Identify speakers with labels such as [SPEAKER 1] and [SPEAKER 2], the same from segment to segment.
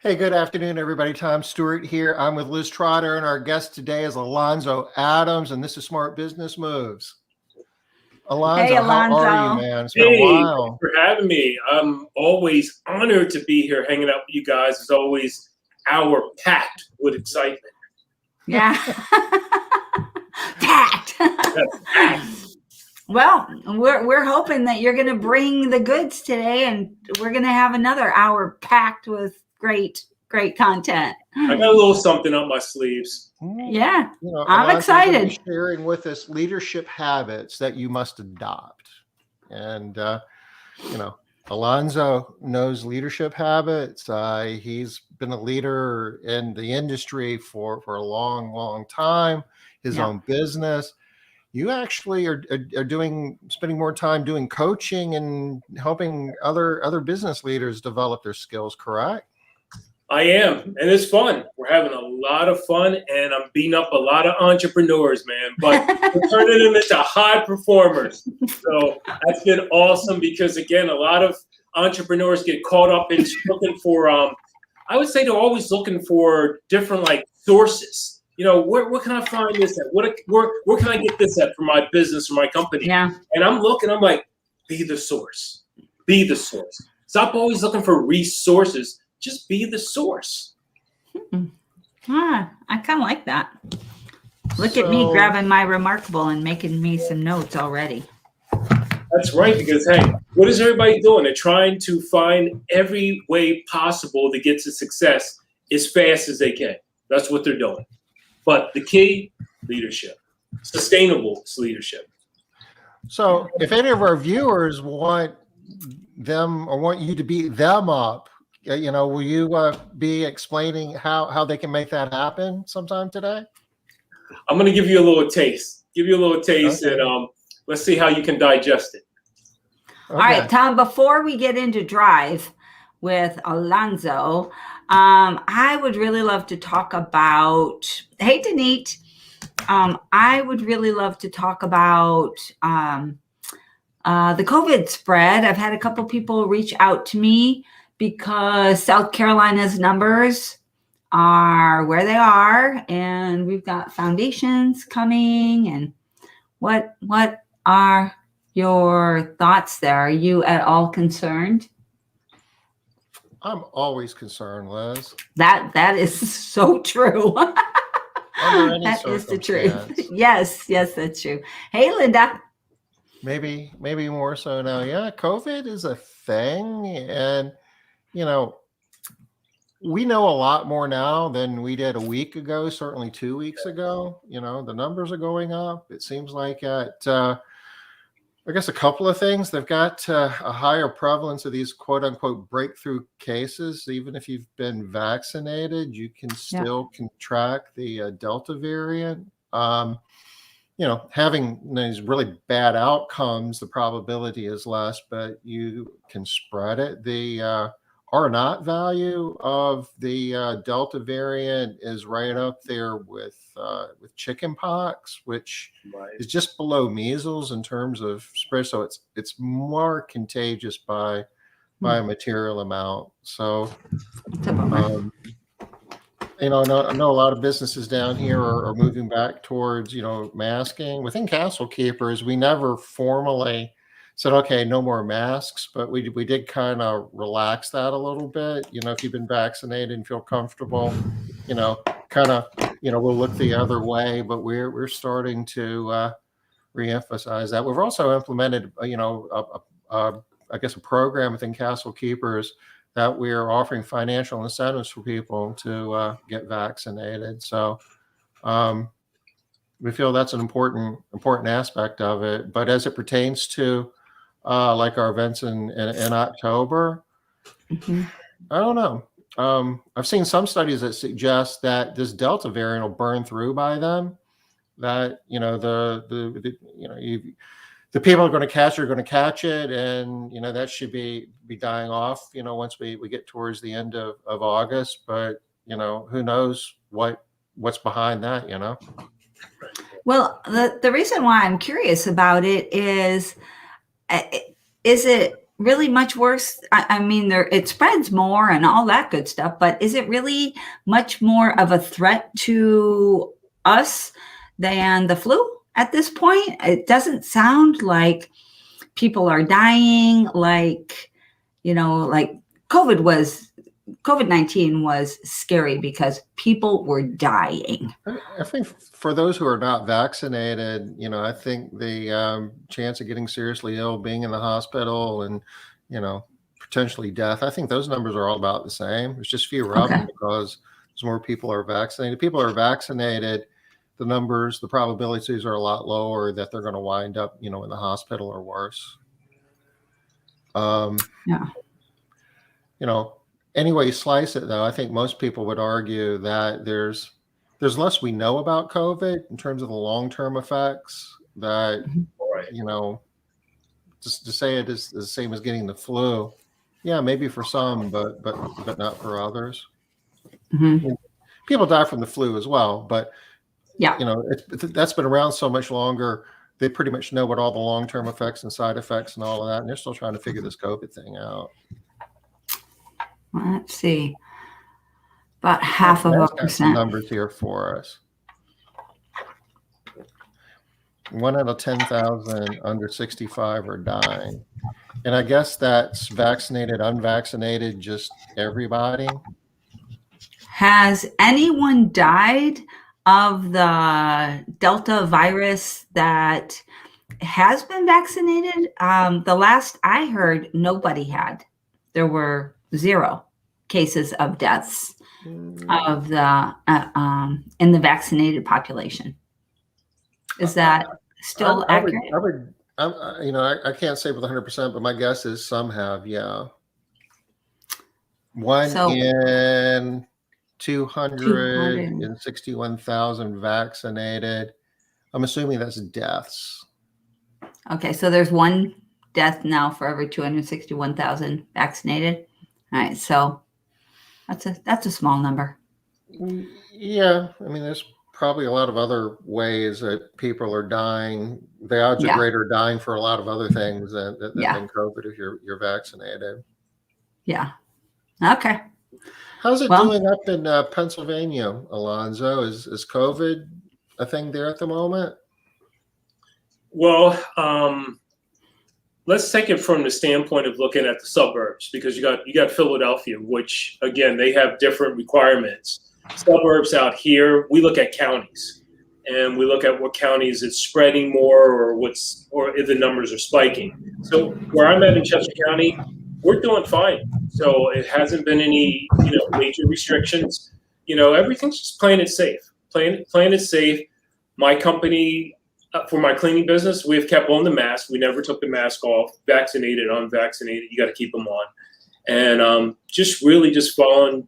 [SPEAKER 1] Hey, good afternoon, everybody. Tom Stewart here. I'm with Liz Trotter, and our guest today is Alonzo Adams, and this is Smart Business Moves.
[SPEAKER 2] Hey,
[SPEAKER 1] Alonzo, how are you,
[SPEAKER 2] Alonzo.
[SPEAKER 1] man? It's been a
[SPEAKER 3] Hey, thanks
[SPEAKER 1] while.
[SPEAKER 3] for having me. I'm always honored to be here hanging out with you guys. It's always hour packed with excitement.
[SPEAKER 2] Yeah. Packed.
[SPEAKER 3] That's packed.
[SPEAKER 2] Well, we're hoping that you're going to bring the goods today, and we're going to have another hour packed with great content.
[SPEAKER 3] I got a little something up my sleeves.
[SPEAKER 2] Yeah, I'm
[SPEAKER 1] Alonzo's gonna be
[SPEAKER 2] excited.
[SPEAKER 1] sharing with us leadership habits that you must adopt. And, Alonzo knows leadership habits. He's been a leader in the industry for a long time, his
[SPEAKER 2] Yeah.
[SPEAKER 1] own business. You actually are spending more time doing coaching and helping other business leaders develop their skills, correct?
[SPEAKER 3] I am, and it's fun. We're having a lot of fun, and I'm beating up a lot of entrepreneurs, man. But we're turning them into high performers. So that's been awesome because, again, a lot of entrepreneurs get caught up in looking for. I would say they're always looking for different sources. Where can I find this at? Where can I get this at for my business or my company?
[SPEAKER 2] Yeah.
[SPEAKER 3] And I'm like, be the source. Be the source. Stop always looking for resources. Just be the source.
[SPEAKER 2] I kind of like that. Look at me grabbing my Remarkable and making me some notes already.
[SPEAKER 3] That's right, because, hey, what is everybody doing? They're trying to find every way possible to get to success as fast as they can. That's what they're doing. But the key, leadership. Sustainable leadership.
[SPEAKER 1] So if any of our viewers want them or want you to beat them up, will you be explaining how they can make that happen sometime today?
[SPEAKER 3] I'm going to give you a little taste. Okay. And let's see how you can digest it.
[SPEAKER 2] Okay. All right, Tom, before we get into Drive with Alonzo, I would really love to talk about, hey, Denise, I would really love to talk about the COVID spread. I've had a couple people reach out to me because South Carolina's numbers are where they are, and we've got foundations coming. And what are your thoughts there? Are you at all concerned?
[SPEAKER 1] I'm always concerned, Liz.
[SPEAKER 2] That is so true. That is the truth. Yes, that's true. Hey, Linda.
[SPEAKER 1] Maybe more so now. Yeah, COVID is a thing, and we know a lot more now than we did a week ago, certainly 2 weeks ago. The numbers are going up. It seems like at I guess a couple of things. They've got a higher prevalence of these quote unquote breakthrough cases. Even if you've been vaccinated, you can still contract the Delta variant. Having these really bad outcomes, the probability is less, but you can spread it. The R0 value of the Delta variant is right up there with chickenpox, which is just below measles in terms of spread. So it's more contagious by a material amount. So, I know a lot of businesses down here are moving back towards masking. Within Castle Keepers, we never formally said, okay, no more masks, but we did kind of relax that a little bit. If you've been vaccinated and feel comfortable, we'll look the other way, but we're starting to reemphasize that. We've also implemented, I guess a program within Castle Keepers that we're offering financial incentives for people to get vaccinated. So we feel that's an important aspect of it. But as it pertains to like our events in October, I don't know. I've seen some studies that suggest that this Delta variant will burn through by then. That the people are going to catch it, and that should be dying off. Once we get towards the end of August, but who knows what's behind that.
[SPEAKER 2] Well, the reason why I'm curious about it is it really much worse? I mean, it spreads more and all that good stuff, but is it really much more of a threat to us than the flu at this point? It doesn't sound like people are dying like, like COVID-19 was scary because people were dying.
[SPEAKER 1] I think for those who are not vaccinated, I think the chance of getting seriously ill, being in the hospital, and potentially death, I think those numbers are all about the same. There's just fewer of them because there's more people are vaccinated. People are vaccinated, the probabilities are a lot lower that they're going to wind up, in the hospital or worse.
[SPEAKER 2] Yeah.
[SPEAKER 1] Any way you slice it, though, I think most people would argue that there's less we know about COVID in terms of the long-term effects. That just to say it is the same as getting the flu. Yeah, maybe for some, but not for others.
[SPEAKER 2] Mm-hmm.
[SPEAKER 1] People die from the flu as well, but
[SPEAKER 2] yeah,
[SPEAKER 1] that's been around so much longer. They pretty much know what all the long-term effects and side effects and all of that, and they're still trying to figure this COVID thing out.
[SPEAKER 2] Let's see. About 0.5%.
[SPEAKER 1] Some numbers here for us. 1 out of 10,000 under 65 are dying. And I guess that's vaccinated, unvaccinated, just everybody.
[SPEAKER 2] Has anyone died of the Delta virus that has been vaccinated? The last I heard, nobody had. There were 0 cases of deaths of the in the vaccinated population. Is that still accurate?
[SPEAKER 1] I can't say with 100%, but my guess is some have. Yeah, 1 in 261,000 vaccinated. I'm assuming that's deaths.
[SPEAKER 2] Okay, so there's 1 death now for every 261,000 vaccinated. All right, so that's a small number.
[SPEAKER 1] Yeah, I mean, there's probably a lot of other ways that people are dying. The odds are greater dying for a lot of other things than COVID if you're vaccinated.
[SPEAKER 2] Yeah. Okay.
[SPEAKER 1] How's it doing up in Pennsylvania, Alonzo? Is COVID a thing there at the moment?
[SPEAKER 3] Well, let's take it from the standpoint of looking at the suburbs, because you got Philadelphia, which again, they have different requirements. Suburbs out here, we look at counties, and we look at what counties it's spreading more, or if the numbers are spiking. So where I'm at in Chester County, we're doing fine. So it hasn't been any major restrictions. Everything's just playing it safe. Playing it safe. My company, for my cleaning business, we've kept on the mask. We never took the mask off. Vaccinated, unvaccinated, you got to keep them on. And just following,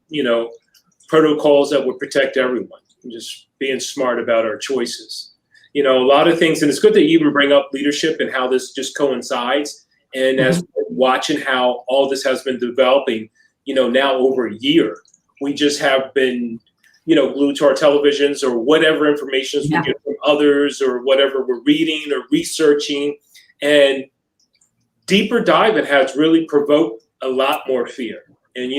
[SPEAKER 3] protocols that would protect everyone. And just being smart about our choices. A lot of things, and it's good that you even bring up leadership and how this just coincides. And as we're watching how all this has been developing, now over a year, we just have been glued to our televisions or whatever information we get from others or whatever we're reading or researching, and deeper dive, it has really provoked a lot more fear. And,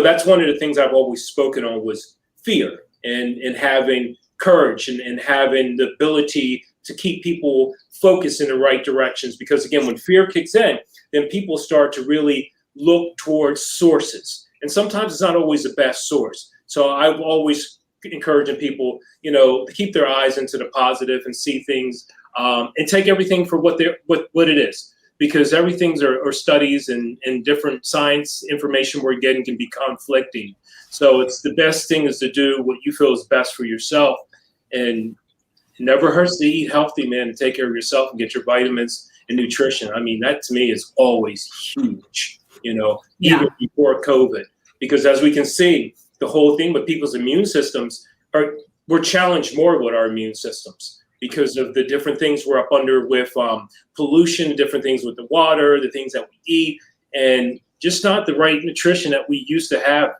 [SPEAKER 3] that's one of the things I've always spoken on was fear and having courage and having the ability to keep people focused in the right directions. Because again, when fear kicks in, then people start to really look towards sources. And sometimes it's not always the best source. So I've always encouraging people, to keep their eyes into the positive and see things and take everything for what it is. Because everything's are studies and different science information we're getting can be conflicting. So it's the best thing is to do what you feel is best for yourself. And it never hurts to eat healthy, man, and take care of yourself and get your vitamins and nutrition. I mean, that to me is always huge, even before COVID. Because as we can see, the whole thing with people's immune systems we're challenged more with our immune systems because of the different things we're up under with pollution, different things with the water, the things that we eat, and just not the right nutrition that we used to have,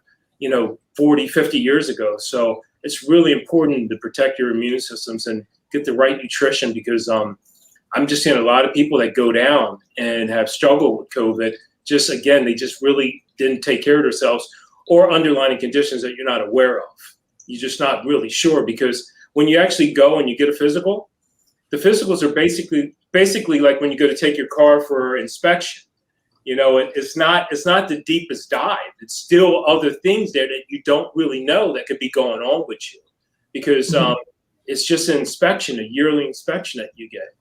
[SPEAKER 3] 40, 50 years ago. So it's really important to protect your immune systems and get the right nutrition because I'm just seeing a lot of people that go down and have struggled with COVID. Just again, they just really didn't take care of themselves, or underlying conditions that you're not aware of. You're just not really sure, because when you actually go and you get a physical, the physicals are basically like when you go to take your car for inspection. It's not the deepest dive. It's still other things there that you don't really know that could be going on with you, because it's just an inspection, a yearly inspection that you get.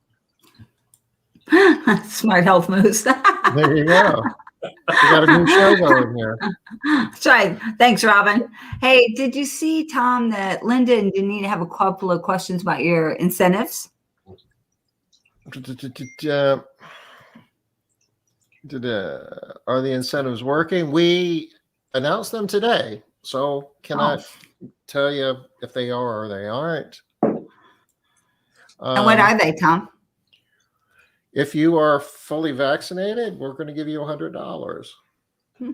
[SPEAKER 2] Smart health moves.
[SPEAKER 1] There you go. We got a new show going here.
[SPEAKER 2] That's right. Thanks, Robin. Hey, did you see, Tom, that Linda and Denise have a couple of questions about your incentives?
[SPEAKER 1] Are the incentives working? We announced them today, so cannot tell you if they are or they aren't.
[SPEAKER 2] And what are they, Tom?
[SPEAKER 1] If you are fully vaccinated, we're going to give you $100.
[SPEAKER 2] Okay.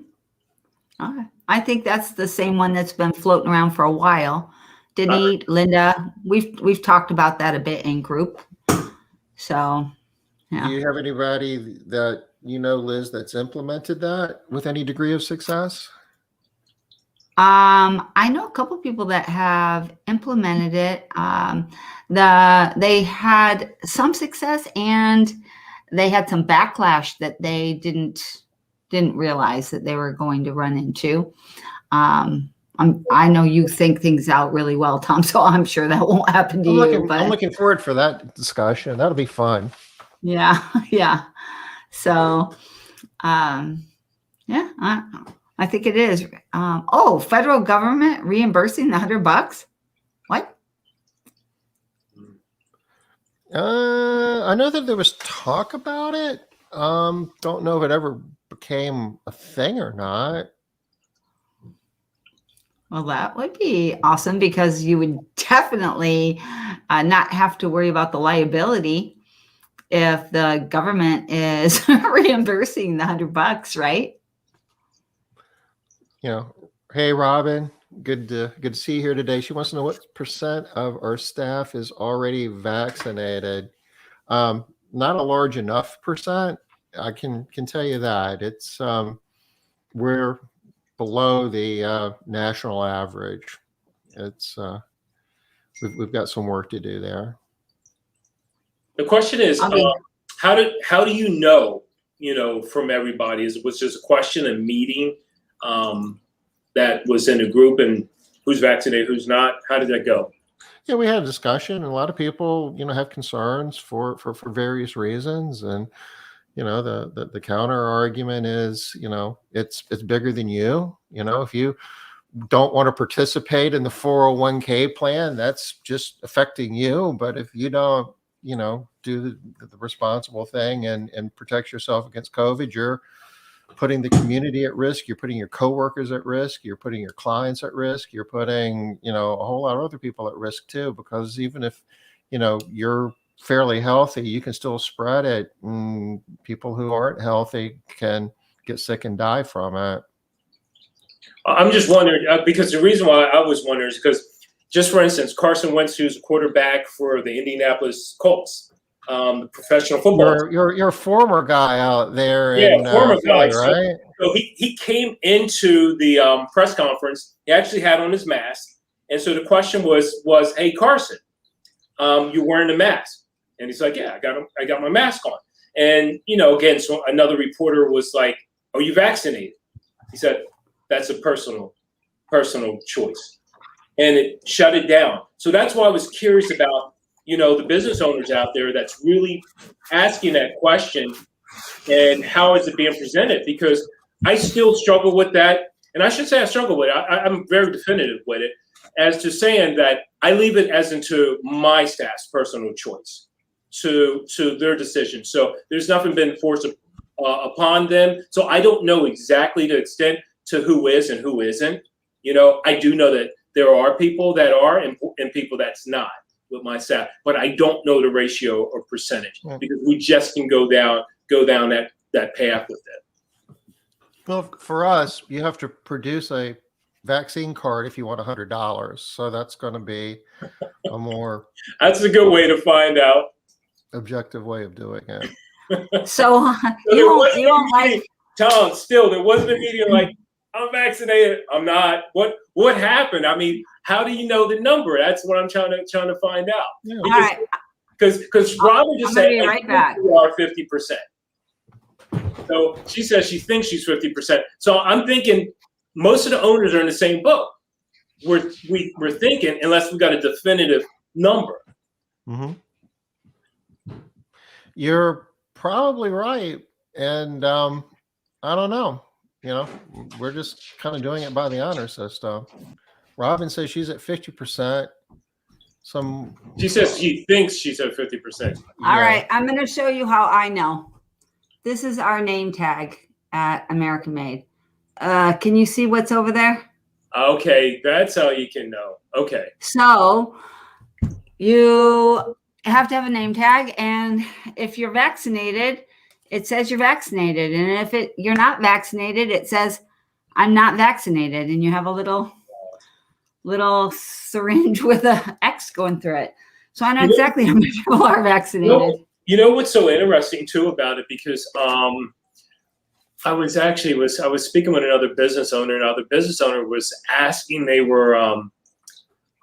[SPEAKER 2] I think that's the same one that's been floating around for a while. Denise, Linda, we've talked about that a bit in group. So, yeah.
[SPEAKER 1] Do you have anybody that Liz, that's implemented that with any degree of success?
[SPEAKER 2] I know a couple of people that have implemented it. They had some success, and they had some backlash that they didn't realize that they were going to run into. I know you think things out really well, Tom, so I'm sure that won't happen to you. But
[SPEAKER 1] I'm looking forward for that discussion. That'll be fun.
[SPEAKER 2] Yeah, yeah. So, yeah, I think it is. Federal government reimbursing the $100? What?
[SPEAKER 1] I know that there was talk about it. Don't know if it ever became a thing or not.
[SPEAKER 2] Well, that would be awesome, because you would definitely not have to worry about the liability if the government is reimbursing the $100, right?
[SPEAKER 1] Hey, Robin, good to see you here today. She wants to know what percent of our staff is already vaccinated. Not a large enough percent. I can tell you that. It's we're below the national average. It's we've got some work to do there.
[SPEAKER 3] The question is, how do you know from everybody? Was just a question, a meeting that was in a group, and who's vaccinated, who's not? How did that go?
[SPEAKER 1] Yeah, we had a discussion, and a lot of people, have concerns for various reasons, and the counter argument is, it's bigger than you. If you don't want to participate in the 401k plan, that's just affecting you. But if you don't, do the responsible thing and protect yourself against COVID, you're putting the community at risk. You're putting your coworkers at risk. You're putting your clients at risk. You're putting, a whole lot of other people at risk too, because even if, you're fairly healthy, you can still spread it. And people who aren't healthy can get sick and die from it.
[SPEAKER 3] I'm just wondering, because the reason why I was wondering is because, just for instance, Carson Wentz, who's a quarterback for the Indianapolis Colts, the professional football.
[SPEAKER 1] You're a former guy out there.
[SPEAKER 3] Former guy,
[SPEAKER 1] right?
[SPEAKER 3] So he came into the press conference. He actually had on his mask, and so the question was, hey, Carson, you're wearing a mask? And he's like, yeah, I got my mask on. And again, so another reporter was like, are you vaccinated? He said, that's a personal choice. And it shut it down. So that's why I was curious about, the business owners out there that's really asking that question, and how is it being presented? Because I still struggle with that. And I should say I struggle with it. I'm very definitive with it, as to saying that I leave it as into my staff's personal choice to their decision. So there's nothing been forced upon them. So I don't know exactly the extent to who is and who isn't. I do know that there are people that are and people that's not with my staff, but I don't know the ratio or percentage, because we just can go down that path with it.
[SPEAKER 1] Well, for us, you have to produce a vaccine card if you want $100. So that's going to be a more.
[SPEAKER 3] That's a good way to find out.
[SPEAKER 1] objective way of doing it.
[SPEAKER 2] So
[SPEAKER 3] there wasn't
[SPEAKER 2] you
[SPEAKER 3] a
[SPEAKER 2] won't
[SPEAKER 3] meeting, Tom, still, there wasn't a meeting like, I'm vaccinated, I'm not. What happened? I mean, how do you know the number? That's what I'm trying to find out.
[SPEAKER 1] Yeah.
[SPEAKER 2] All right.
[SPEAKER 3] Because Robin just said,
[SPEAKER 2] be right back.
[SPEAKER 3] You are 50%. So she says she thinks she's 50%. So I'm thinking most of the owners are in the same boat. We're thinking, unless we got a definitive number.
[SPEAKER 1] Mm-hmm. You're probably right. And I don't know. We're just kind of doing it by the honor system. Robin says she's at 50%.
[SPEAKER 3] She says she thinks she's at 50%.
[SPEAKER 2] All right, I'm going to show you how I know. This is our name tag at American Made. Can you see what's over there?
[SPEAKER 3] Okay, that's how you can know. Okay.
[SPEAKER 2] So you have to have a name tag, and if you're vaccinated, it says you're vaccinated, and if you're not vaccinated, it says I'm not vaccinated, and you have a little syringe with a X going through it. So I know exactly how many people are vaccinated.
[SPEAKER 3] You know what's so interesting too about it, because I was speaking with another business owner, and another business owner was asking, they were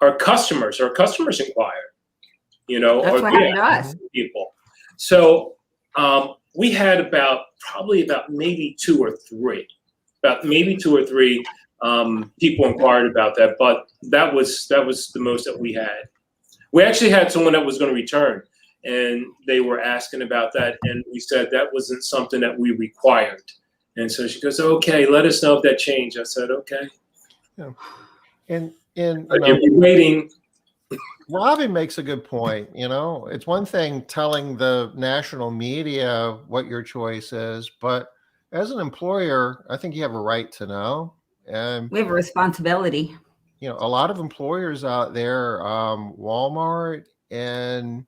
[SPEAKER 3] our customers inquired,
[SPEAKER 2] That's what happened to us.
[SPEAKER 3] People. So we had probably about maybe two or three people inquired about that, but that was the most that we had. We actually had someone that was going to return, and they were asking about that, and we said that wasn't something that we required. And so she goes, "Okay, let us know if that changed." I said, "Okay."
[SPEAKER 1] Yeah. And
[SPEAKER 3] you're waiting.
[SPEAKER 1] Robin makes a good point. It's one thing telling the national media what your choice is, but as an employer, I think you have a right to know. And
[SPEAKER 2] we have a responsibility.
[SPEAKER 1] A lot of employers out there, Walmart and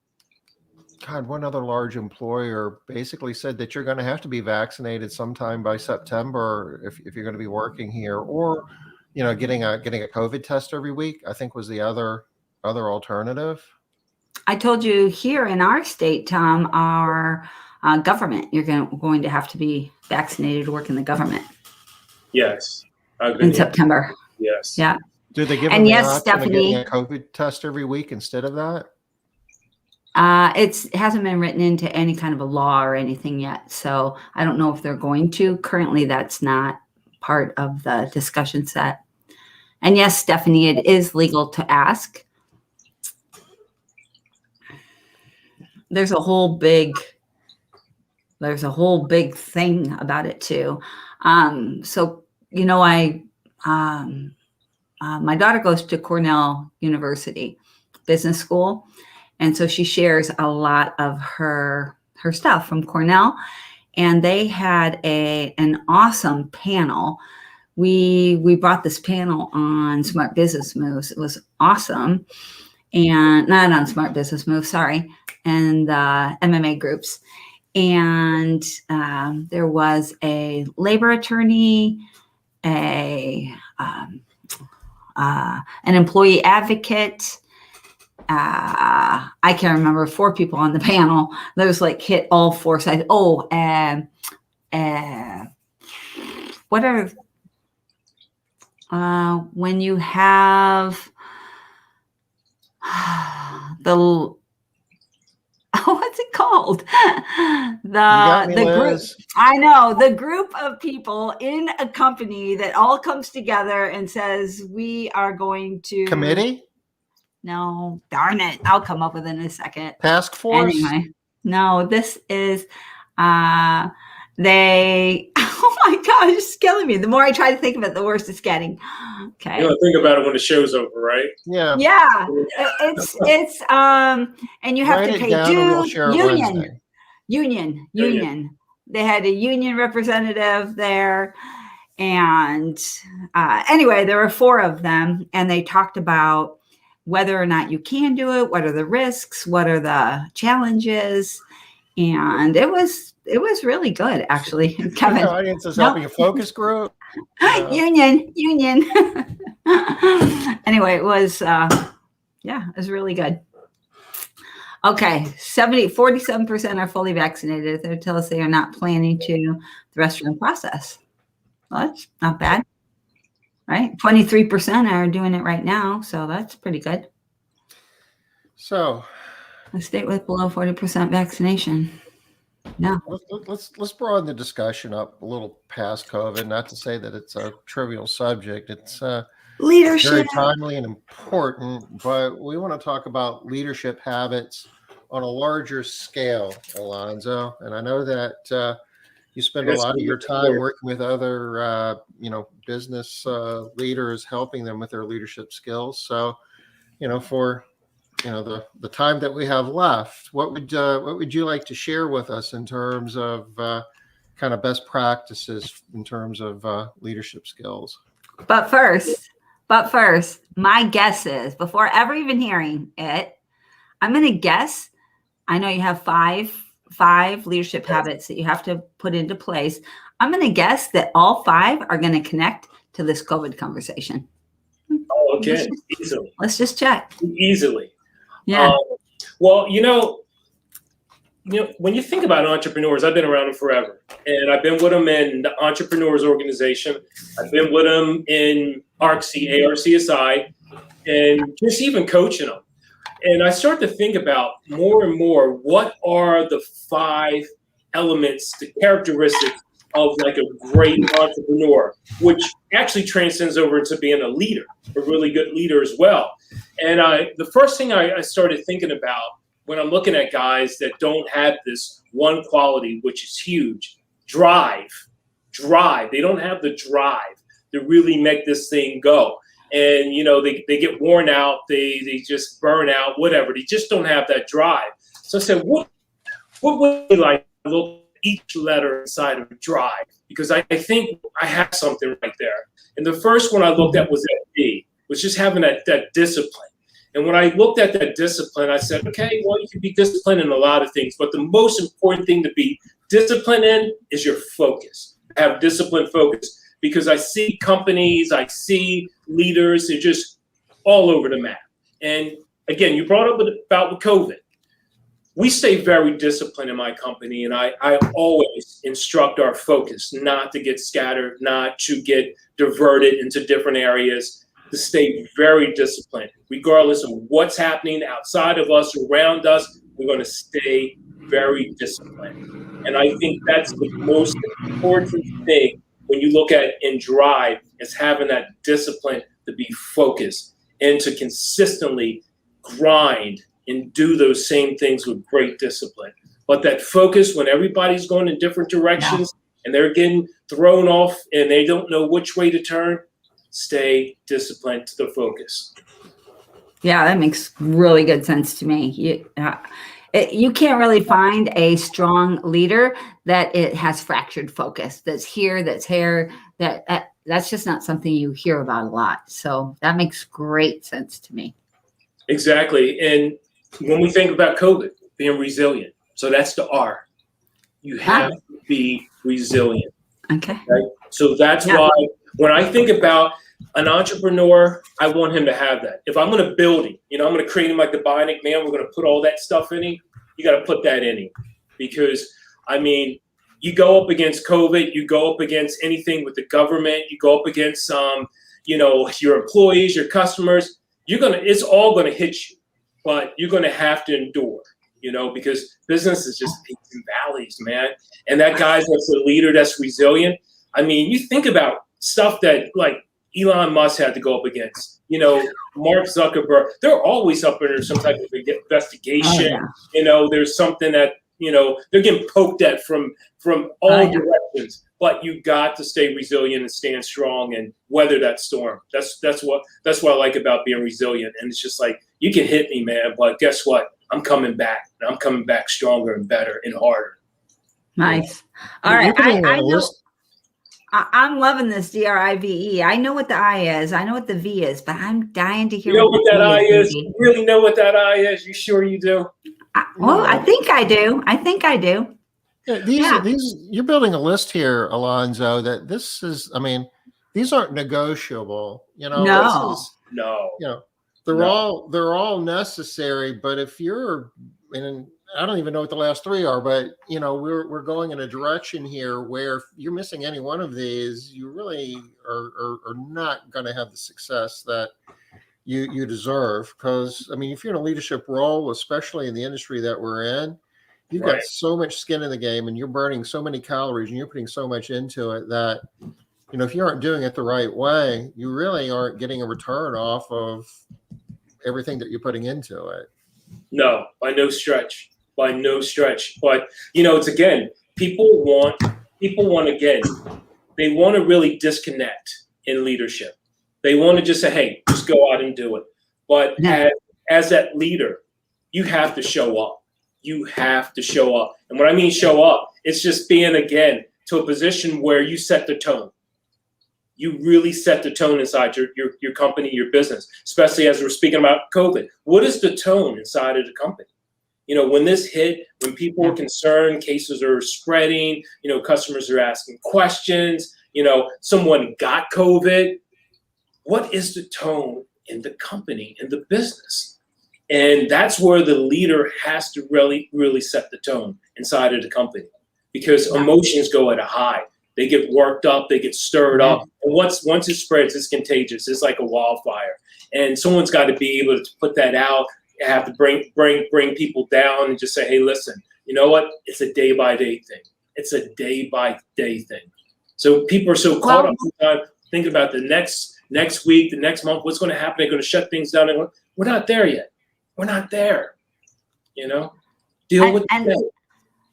[SPEAKER 1] one other large employer basically said that you're going to have to be vaccinated sometime by September if you're going to be working here, or getting a COVID test every week, I think was the other alternative.
[SPEAKER 2] I told you here in our state, Tom, our government, you're going to have to be vaccinated to work in the government.
[SPEAKER 3] Yes.
[SPEAKER 2] In September.
[SPEAKER 3] Yes.
[SPEAKER 2] Yeah.
[SPEAKER 1] Do they give them the option of getting a COVID test every week instead of that?
[SPEAKER 2] It hasn't been written into any kind of a law or anything yet, so I don't know if they're going to. Currently, that's not part of the discussion set. And yes, Stephanie, it is legal to ask. There's a whole big thing about it too. So my daughter goes to Cornell University Business School. And so she shares a lot of her stuff from Cornell. And they had an awesome panel. We brought this panel on Smart Business Moves. It was awesome. And not on Smart Business Moves, sorry. And MMA groups. And there was a labor attorney, an employee advocate. I can't remember, 4 people on the panel. Those hit all 4 sides. Oh, what are when you have the what's it called? The group. I know, the group of people in a company that all comes together and says, we are going to
[SPEAKER 1] committee.
[SPEAKER 2] No, darn it. I'll come up with it in a second.
[SPEAKER 1] Task force?
[SPEAKER 2] Anyway, no, this is, oh my gosh, it's killing me. The more I try to think of it, the worse it's getting. Okay.
[SPEAKER 3] You don't think about it when the show's over, right?
[SPEAKER 1] Yeah.
[SPEAKER 2] Yeah. It's, and you have to pay dues. Union. They had a union representative there. And anyway, there were 4 of them, and they talked about whether or not you can do it, what are the risks, what are the challenges, and it was really good, actually. Kevin,
[SPEAKER 1] the audience is helping a focus group.
[SPEAKER 2] Union. Anyway, it was it was really good. Okay, 47% are fully vaccinated. They tell us they are not planning to the rest of the process. Well, that's not bad, right? 23% are doing it right now, so that's pretty good.
[SPEAKER 1] So
[SPEAKER 2] A state with below 40% vaccination. Yeah.
[SPEAKER 1] let's broaden the discussion up a little past COVID. Not to say that it's a trivial subject. It's very
[SPEAKER 2] Leadership.
[SPEAKER 1] timely and important, but we want to talk about leadership habits on a larger scale, Alonzo. And I know that you spend a lot of your time working with other, business leaders, helping them with their leadership skills. So, for the time that we have left, what would you like to share with us in terms of kind of best practices in terms of leadership skills? But
[SPEAKER 2] first, my guess is, before ever even hearing it, I'm going to guess. I know you have five leadership habits that you have to put into place. I'm going to guess that all 5 are going to connect to this COVID conversation.
[SPEAKER 3] Oh, okay. Easily.
[SPEAKER 2] Let's just check.
[SPEAKER 3] Easily.
[SPEAKER 2] Yeah.
[SPEAKER 3] Well, when you think about entrepreneurs, I've been around them forever, and I've been with them in the Entrepreneurs Organization. I've been with them in ARCSI, and just even coaching them. And I start to think about more and more, what are the 5 elements, the characteristics of like a great entrepreneur, which actually transcends over into being a leader, a really good leader as well. And the first thing I started thinking about when I'm looking at guys that don't have this one quality, which is huge, drive. They don't have the drive to really make this thing go. And, they get worn out, they just burn out, whatever. They just don't have that drive. So I said, what would you like to look at each letter inside of drive? Because I think I have something right there. And the first one I looked at was D, was just having that discipline. And when I looked at that discipline, I said, okay, well, you can be disciplined in a lot of things, but the most important thing to be disciplined in is your focus. Have disciplined focus. Because I see companies, I see leaders, they're just all over the map. And again, you brought up about with COVID. We stay very disciplined in my company, and I always instruct our focus not to get scattered, not to get diverted into different areas, to stay very disciplined. Regardless of what's happening outside of us, around us, we're going to stay very disciplined. And I think that's the most important thing when you look at in drive, is having that discipline to be focused and to consistently grind and do those same things with great discipline. But that focus, when everybody's going in different directions and they're getting thrown off and they don't know which way to turn, stay disciplined to the focus.
[SPEAKER 2] Yeah, that makes really good sense to me. You can't really find a strong leader that it has fractured focus. That's here, that's here. That's just not something you hear about a lot. So that makes great sense to me.
[SPEAKER 3] Exactly. And when we think about COVID, being resilient, so that's the R. You have to be resilient.
[SPEAKER 2] Okay.
[SPEAKER 3] Right? So that's why when I think about an entrepreneur, I want him to have that. If I'm going to build him, I'm going to create him like the Bionic Man, we're going to put all that stuff in him. You got to put that in him, because you go up against COVID, you go up against anything with the government, you go up against your employees, your customers. It's all going to hit you, but you're going to have to endure. Because business is just peaks and valleys, man. And that guy's that's a leader that's resilient. You think about stuff that like Elon Musk had to go up against. Mark Zuckerberg, they're always up under some type of investigation. There's something that, they're getting poked at from all directions. But you got to stay resilient and stand strong and weather that storm. That's what I like about being resilient. And it's just like, you can hit me, man, but guess what? I'm coming back. And I'm coming back stronger and better and harder.
[SPEAKER 2] Nice. All right. I know. I'm loving this DRIVE. I know what the I is. I know what the V is, but I'm dying to hear.
[SPEAKER 3] You know what that I is? You really know what that I is? You sure you do?
[SPEAKER 2] I think I do.
[SPEAKER 1] Yeah, these you're building a list here, Alonzo, that this is, these aren't negotiable.
[SPEAKER 2] No.
[SPEAKER 1] They're all necessary, but if you're and I don't even know what the last three are, but we're going in a direction here where if you're missing any one of these, you really are not going to have the success that you deserve. Because I mean, if you're in a leadership role, especially in the industry that we're in, you've got so much skin in the game, and you're burning so many calories, and you're putting so much into it that if you aren't doing it the right way, you really aren't getting a return off of everything that you're putting into it.
[SPEAKER 3] No, by no stretch. By no stretch. But it's again, people want again, they want to really disconnect in leadership. They want to just say, hey, just go out and do it. But as that leader, you have to show up. You have to show up. And when I mean show up, it's just being, again, to a position where you set the tone. You really set the tone inside your company, your business, especially as we're speaking about COVID. What is the tone inside of the company? When this hit, when people are concerned, cases are spreading, customers are asking questions, someone got COVID. What is the tone in the company, in the business? And that's where the leader has to really, really set the tone inside of the company, because emotions go at a high. They get worked up, they get stirred up. And once it spreads, it's contagious. It's like a wildfire. And someone's got to be able to put that out, have to bring people down and just say, hey, listen, you know what? It's a day-by-day thing. It's a day-by-day thing. So people are so caught up thinking about the next week, the next month, what's going to happen. They're going to shut things down. We're not there yet. We're not there. Deal with it.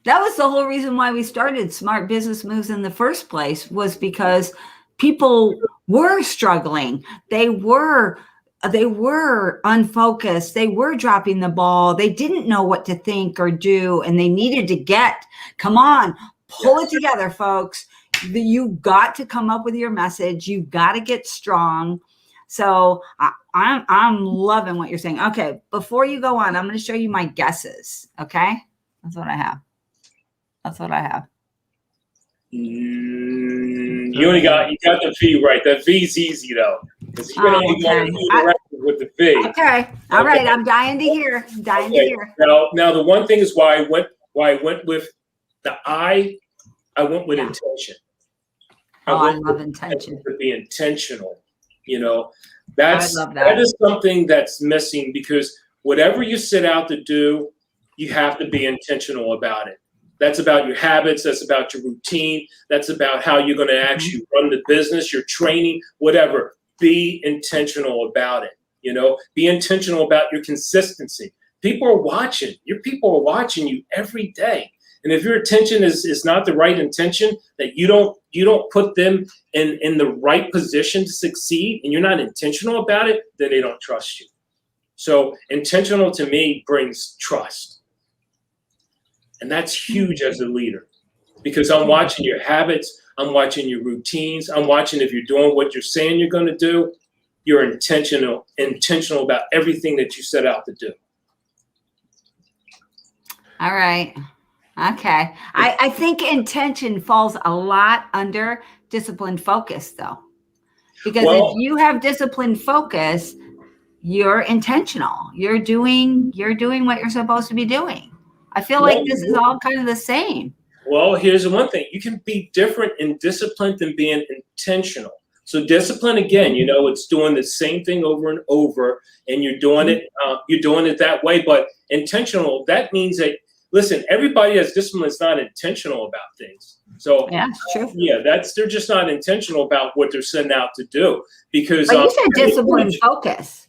[SPEAKER 2] That was the whole reason why we started Smart Business Moves in the first place, was because people were struggling. They were unfocused. They were dropping the ball. They didn't know what to think or do, and they needed to come on, pull it together, folks. You got to come up with your message. You got to get strong. So I'm loving what you're saying. Okay, before you go on, I'm going to show you my guesses. Okay, that's what I have.
[SPEAKER 3] You got the V right. That V's easy though, because you can only go with the V.
[SPEAKER 2] Okay, all right. I'm dying to hear. To hear.
[SPEAKER 3] Now the one thing is why I went with the I. I went with intention.
[SPEAKER 2] I love intention.
[SPEAKER 3] To be intentional.
[SPEAKER 2] I love that.
[SPEAKER 3] That is something that's missing, because whatever you set out to do, you have to be intentional about it. That's about your habits. That's about your routine. That's about how you're going to actually run the business, your training, whatever. Be intentional about it. Be intentional about your consistency. People are watching. Your people are watching you every day. And if your attention is not the right intention, that you don't put them in the right position to succeed, and you're not intentional about it, then they don't trust you. So intentional to me brings trust. And that's huge as a leader, because I'm watching your habits. I'm watching your routines. I'm watching if you're doing what you're saying you're going to do. You're intentional about everything that you set out to do.
[SPEAKER 2] All right. Okay. I think intention falls a lot under disciplined focus, though, because if you have disciplined focus, you're intentional. You're doing what you're supposed to be doing. I feel like this is all kind of the same.
[SPEAKER 3] Well, here's the one thing. You can be different in discipline than being intentional. So discipline, again, it's doing the same thing over and over, and you're doing it that way. But intentional, that means that, listen, everybody that's disciplined is not intentional about things. So
[SPEAKER 2] true.
[SPEAKER 3] They're just not intentional about what they're setting out to do. Because
[SPEAKER 2] you said discipline focus.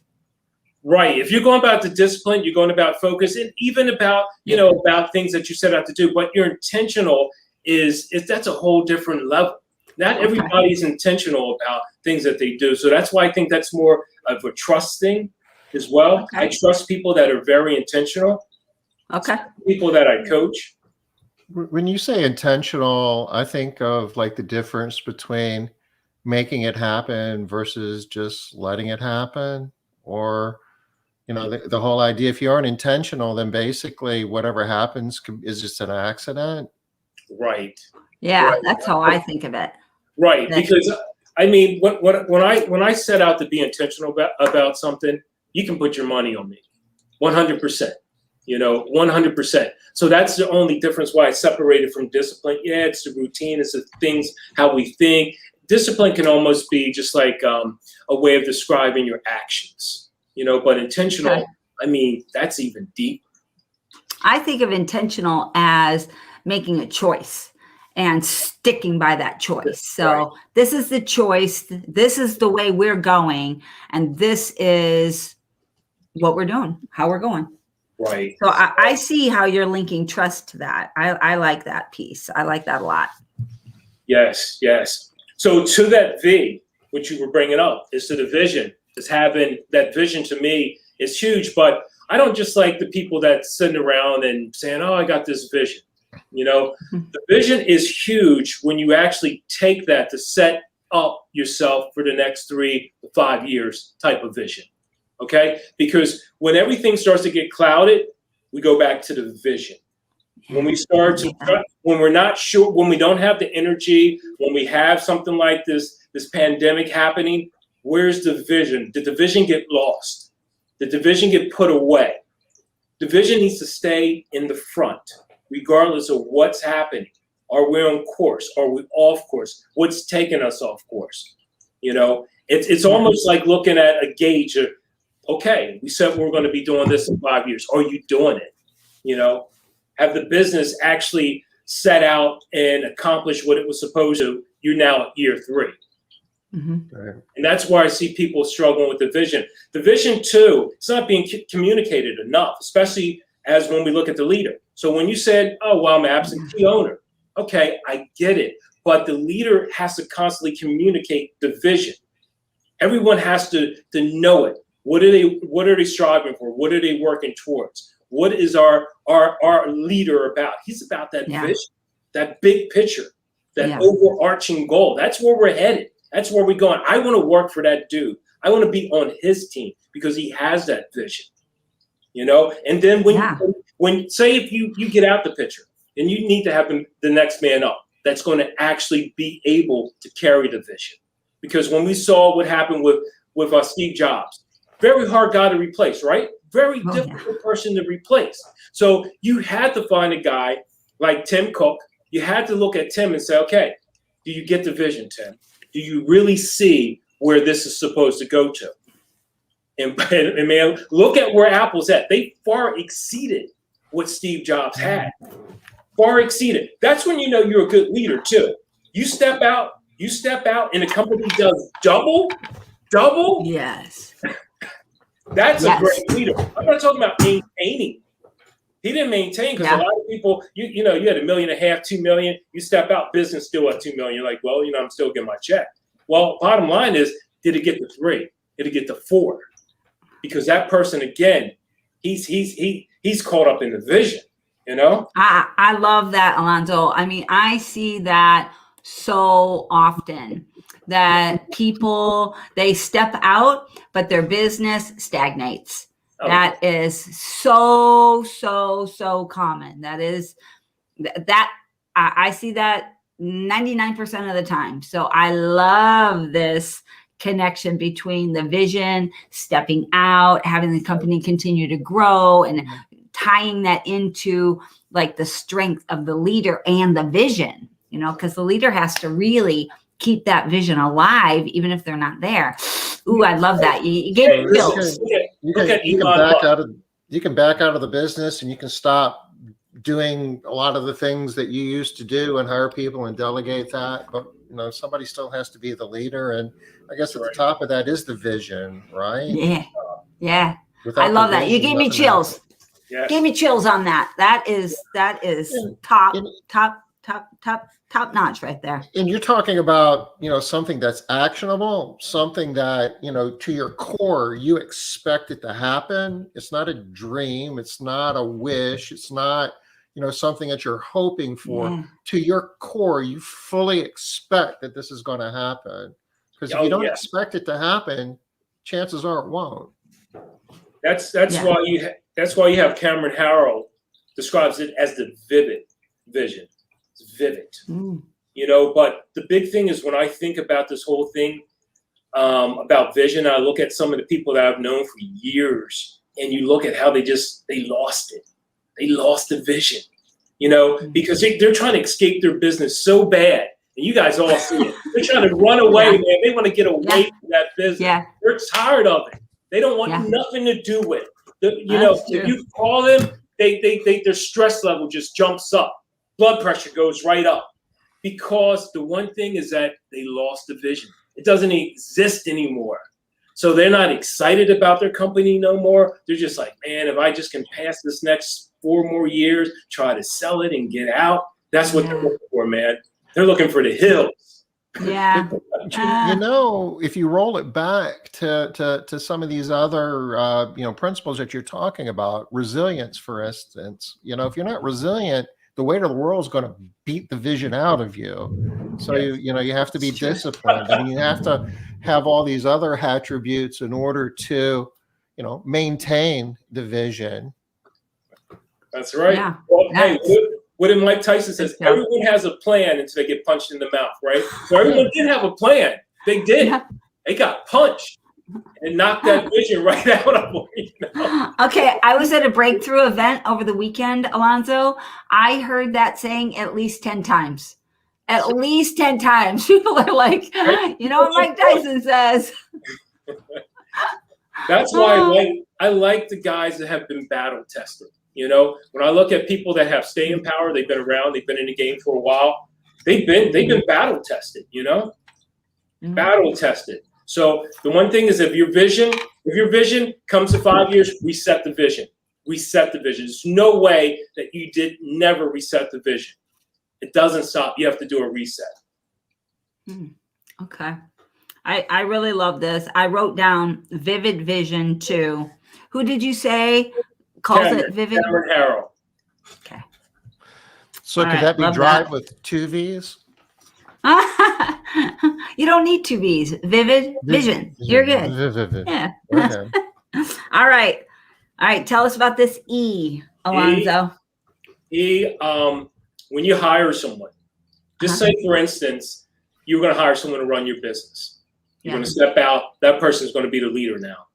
[SPEAKER 3] Right. If you're going about the discipline, you're going about focus, and even about, about things that you set out to do. But your intentional that's a whole different level. Not everybody's intentional about things that they do. So that's why I think that's more of a trust thing as well. Okay. I trust people that are very intentional.
[SPEAKER 2] Okay.
[SPEAKER 3] People that I coach.
[SPEAKER 1] When you say intentional, I think of like the difference between making it happen versus just letting it happen, or the whole idea, if you aren't intentional, then basically whatever happens is just an accident.
[SPEAKER 3] Right.
[SPEAKER 2] Yeah,
[SPEAKER 3] right.
[SPEAKER 2] That's how I think of it.
[SPEAKER 3] Right. Because I mean, when I set out to be intentional about something, you can put your money on me 100%. 100%. So that's the only difference why it's separated from discipline. Yeah, it's the routine, it's the things, how we think. Discipline can almost be just like a way of describing your actions, but intentional,
[SPEAKER 2] Okay.
[SPEAKER 3] I mean, that's even deeper.
[SPEAKER 2] I think of intentional as making a choice and sticking by that choice. So
[SPEAKER 3] Right.
[SPEAKER 2] This is the choice. This is the way we're going. And this is what we're doing, how we're going.
[SPEAKER 3] Right.
[SPEAKER 2] So I see how you're linking trust to that. I like that piece. I like that a lot.
[SPEAKER 3] Yes. So to that V, which you were bringing up, is to the vision. Is having that vision to me is huge. But I don't just like the people that sitting around and saying, "Oh, I got this vision." The vision is huge when you actually take that to set up yourself for the next 3 to 5 years type of vision. Okay? Because when everything starts to get clouded, we go back to the vision. When we start to, when we're not sure, when we don't have the energy, when we have something like this pandemic happening, where's the vision? Did the vision get lost? Did the vision get put away? The vision needs to stay in the front, regardless of what's happening. Are we on course? Are we off course? What's taking us off course? It's almost like looking at a gauge of, okay, we said we're going to be doing this in 5 years. Are you doing it? Have the business actually set out and accomplished what it was supposed to? You're now at year 3.
[SPEAKER 2] Mm-hmm.
[SPEAKER 1] Right.
[SPEAKER 3] And that's where I see people struggling with the vision. The vision, too, it's not being communicated enough, especially as when we look at the leader. So when you said, "Oh, well, I'm an absentee owner," okay, I get it. But the leader has to constantly communicate the vision. Everyone has to know it. What are they striving for? What are they working towards? What is our leader about? He's about that vision, that big picture, that overarching goal. That's where we're headed. That's where we're going. I want to work for that dude. I want to be on his team because he has that vision. And then when say if you get out the picture and you need to have the next man up that's going to actually be able to carry the vision. Because when we saw what happened with Steve Jobs, very hard guy to replace, right? Very difficult person to replace. So you had to find a guy like Tim Cook. You had to look at Tim and say, okay, do you get the vision, Tim? Do you really see where this is supposed to go to? And man, look at where Apple's at. They far exceeded what Steve Jobs had. Far exceeded. That's when you know you're a good leader too. You step out, and the company does double.
[SPEAKER 2] Yes.
[SPEAKER 3] That's a great leader. I'm not talking about maintaining. He didn't maintain because a lot of people, you had $1.5 million, $2 million. You step out, business still at $2 million. You're like, well, I'm still getting my check. Well, bottom line is, did it get to 3? Did it get to 4? Because that person again, he's caught up in the vision.
[SPEAKER 2] I love that, Alonzo. I mean, I see that so often that people, they step out, but their business stagnates. Oh. That is so common. I see that 99% of the time. So I love this connection between the vision, stepping out, having the company continue to grow, and tying that into like the strength of the leader and the vision, because the leader has to really keep that vision alive, even if they're not there. Ooh, I love that. You get chills.
[SPEAKER 1] You can back out of the business and you can stop doing a lot of the things that you used to do and hire people and delegate that. But, somebody still has to be the leader. And I guess at the top of that is the vision, right?
[SPEAKER 2] Yeah. I love that. You gave me chills.
[SPEAKER 3] Yes.
[SPEAKER 2] Gave me chills on that. That is top notch right there.
[SPEAKER 1] And you're talking about, something that's actionable, something that, to your core, you expect it to happen. It's not a dream. It's not a wish. It's not, something that you're hoping for. Yeah. To your core, you fully expect that this is going to happen. Because if you don't expect it to happen, chances are it won't.
[SPEAKER 3] That's why you have Cameron Harrell describes it as the vivid vision. It's vivid. But the big thing is when I think about this whole thing about vision, I look at some of the people that I've known for years, and you look at how they lost it. They lost the vision, you know, because they're trying to escape their business so bad. And you guys all see it. They're trying to run away, man. They want to get away from that business.
[SPEAKER 2] Yeah.
[SPEAKER 3] They're tired of it. They don't want nothing to do with it. You know, if you call them, their stress level just jumps up. Blood pressure goes right up. Because the one thing is that they lost the vision. It doesn't exist anymore. So they're not excited about their company no more. They're just like, man, if I just can pass this next 4 more years, try to sell it and get out. That's what they're looking for, man. They're looking for the hills.
[SPEAKER 2] Yeah.
[SPEAKER 1] You know, if you roll it back to some of these other, you know, principles that you're talking about, resilience, for instance, you know, if you're not resilient, the weight of the world is going to beat the vision out of you. So, you know, you have to be disciplined. I mean, you have to have all these other attributes in order to, you know, maintain the vision.
[SPEAKER 3] That's right.
[SPEAKER 2] Yeah.
[SPEAKER 3] Well, hey, what did Mike Tyson says? Everyone has a plan until they get punched in the mouth, right? So everyone did have a plan. They did. Yeah. They got punched and knocked that vision right out of them. You know?
[SPEAKER 2] Okay, I was at a breakthrough event over the weekend, Alonzo. I heard that saying at least 10 times. At least 10 times. People are like, you know what Mike Tyson says.
[SPEAKER 3] That's why I like the guys that have been battle tested. You know, when I look at people that have staying power, they've been around, they've been in the game for a while. They've been battle tested, you know, battle tested. So the one thing is, if your vision comes to 5 years, reset the vision. Reset the vision. There's no way that you never reset the vision. It doesn't stop. You have to do a reset.
[SPEAKER 2] Okay. I really love this. I wrote down vivid vision too. Who did you say calls it vivid?
[SPEAKER 3] Cameron Harrell.
[SPEAKER 2] Okay.
[SPEAKER 1] So could that be drive with 2 V's?
[SPEAKER 2] You don't need 2 V's. Vivid vision. You're good.
[SPEAKER 1] Vivid.
[SPEAKER 2] Yeah.
[SPEAKER 1] Okay.
[SPEAKER 2] All right. Tell us about this E, Alonzo.
[SPEAKER 3] When you hire someone, just say, for instance, you're going to hire someone to run your business. You're going to step out. That person is going to be the leader now.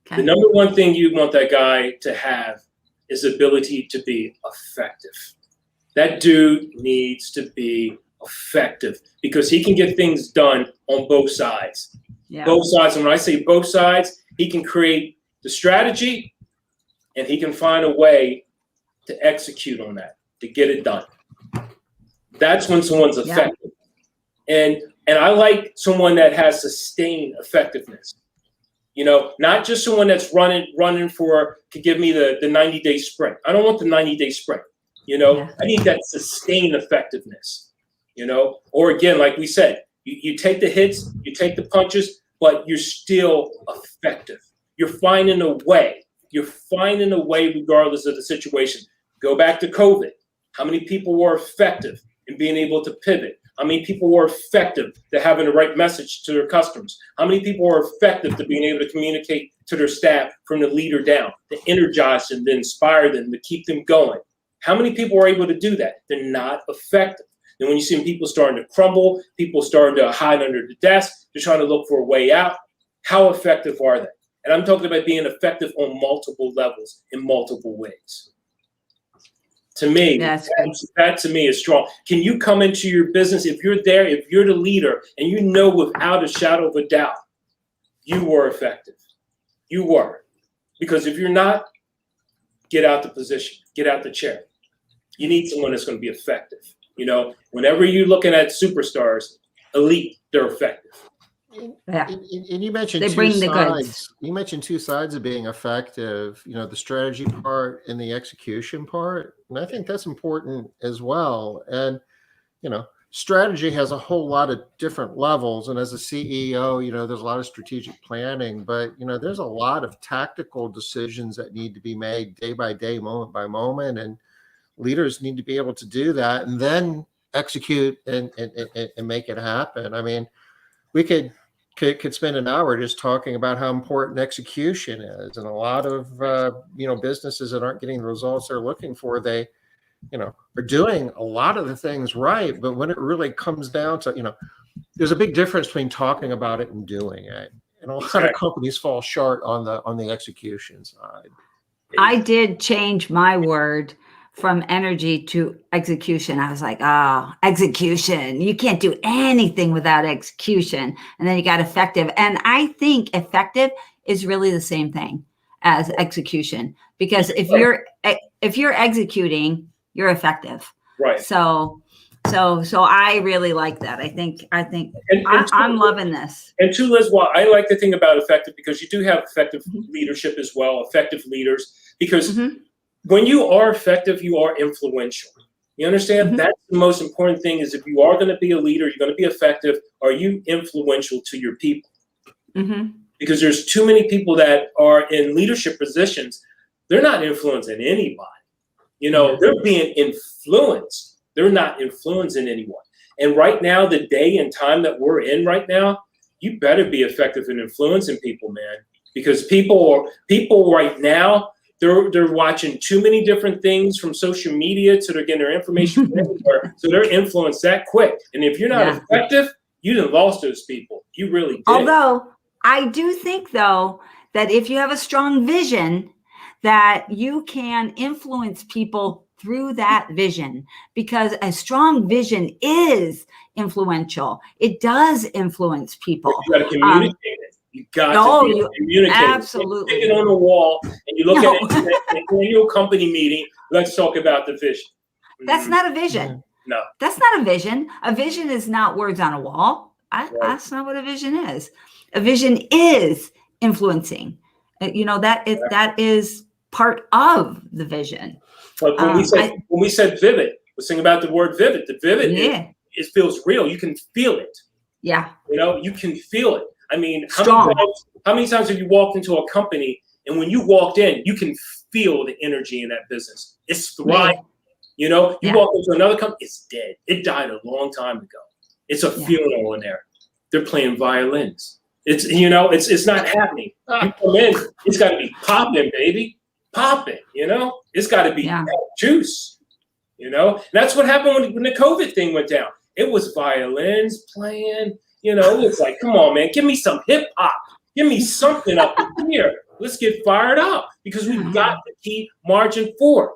[SPEAKER 3] Okay. The number one thing you want that guy to have is the ability to be effective. That dude needs to be effective because he can get things done on both sides. Yeah. Both sides. And when I say both sides, he can create the strategy and he can find a way to execute on that, to get it done. That's when someone's effective. And I like someone that has sustained effectiveness. You know, not just someone that's running to give me the 90-day sprint. I don't want the 90-day sprint. You know, I need that sustained effectiveness. You know, or again, like we said, you take the hits, you take the punches, but you're still effective. You're finding a way. You're finding a way regardless of the situation. Go back to COVID. How many people were effective in being able to pivot? How many people were effective to having the right message to their customers? How many people were effective to being able to communicate to their staff from the leader down, to energize them, to inspire them, to keep them going? How many people are able to do that? They're not effective. And when you see people starting to crumble, people starting to hide under the desk, they're trying to look for a way out, how effective are they? And I'm talking about being effective on multiple levels in multiple ways. To me, that to me is strong. Can you come into your business, if you're there, if you're the leader, and you know without a shadow of a doubt, you were effective. You were. Because if you're not, get out the position, get out the chair. You need someone that's going to be effective. You know, whenever you're looking at superstars, elite, they're effective.
[SPEAKER 2] Yeah.
[SPEAKER 1] And you mentioned
[SPEAKER 2] they bring the goods.
[SPEAKER 1] You mentioned 2 sides of being effective, you know, the strategy part and the execution part. And I think that's important as well. And, you know, strategy has a whole lot of different levels. And as a CEO, you know, there's a lot of strategic planning, but, you know, there's a lot of tactical decisions that need to be made day by day, moment by moment. And leaders need to be able to do that and then execute and make it happen. I mean, we could spend an hour just talking about how important execution is. And a lot of, you know, businesses that aren't getting the results they're looking for, they, you know, are doing a lot of the things right. But when it really comes down to, you know, there's a big difference between talking about it and doing it. And a lot of companies fall short on the execution side.
[SPEAKER 2] I did change my word from energy to execution. I was like, oh, execution. You can't do anything without execution. And then you got effective. And I think effective is really the same thing as execution, because if you're executing, you're effective.
[SPEAKER 3] Right.
[SPEAKER 2] So I really like that. I think I'm loving this.
[SPEAKER 3] And two, Liz, well, I like to think about effective because you do have effective leadership as well, effective leaders, because when you are effective, you are influential. You understand? That's the most important thing, is if you are going to be a leader, you're going to be effective, are you influential to your people? Because there's too many people that are in leadership positions, they're not influencing anybody. You know, they're being influenced. They're not influencing anyone. And right now, the day and time that we're in right now, you better be effective in influencing people, man. Because people right now, they're watching too many different things from social media, so they're getting their information everywhere. So they're influenced that quick. And if you're not effective, you done lost those people. You really did.
[SPEAKER 2] Although I do think, though, that if you have a strong vision, that you can influence people through that vision, because a strong vision is influential. It does influence people.
[SPEAKER 3] You got to communicate it. You got to communicate.
[SPEAKER 2] Absolutely.
[SPEAKER 3] You stick it on the wall and you look at it in an annual company meeting. Let's talk about the vision.
[SPEAKER 2] That's not a vision.
[SPEAKER 3] No.
[SPEAKER 2] That's not a vision. A vision is not words on a wall. That's not what a vision is. A vision is influencing. You know, that is part of the vision.
[SPEAKER 3] But when we said vivid, let's think about the word vivid. The vivid, it feels real. You can feel it. Yeah. You know, you can feel it. I mean, how many times have you walked into a company and when you walked in, you can feel the energy in that business? It's thriving. You know, you walk into another company, it's dead. It died a long time ago. It's a funeral in there. They're playing violins. It's, you know, it's not happening. You come in, it's got to be popping, baby. Popping, you know? It's got to be juice, you know? And that's what happened when the COVID thing went down. It was violins playing, you know? It's like, come on, man, give me some hip hop. Give me something up in here. Let's get fired up because we've got to keep marching forward.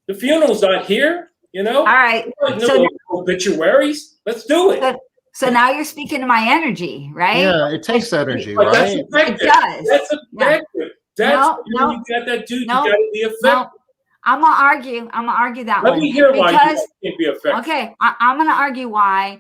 [SPEAKER 3] The funeral's not here, you know?
[SPEAKER 2] All right.
[SPEAKER 3] No obituaries. Let's do it.
[SPEAKER 2] So now you're speaking to my energy, right?
[SPEAKER 1] Yeah, it takes energy, right?
[SPEAKER 3] That's effective.
[SPEAKER 2] It does.
[SPEAKER 3] That's effective. That's you got that dude. You got to be effective.
[SPEAKER 2] I'm gonna argue that one.
[SPEAKER 3] Let me hear why you can't be effective.
[SPEAKER 2] Okay, I'm gonna argue why.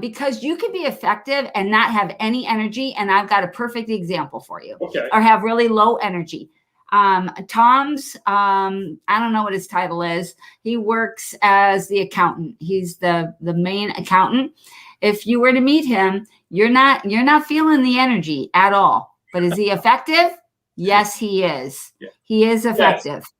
[SPEAKER 2] Because you can be effective and not have any energy, and I've got a perfect example for you.
[SPEAKER 3] Okay.
[SPEAKER 2] Or have really low energy. Tom's, I don't know what his title is. He works as the accountant. He's the main accountant. If you were to meet him, you're not feeling the energy at all. But is he effective? Yes, he is. Yeah. He is effective. Yes.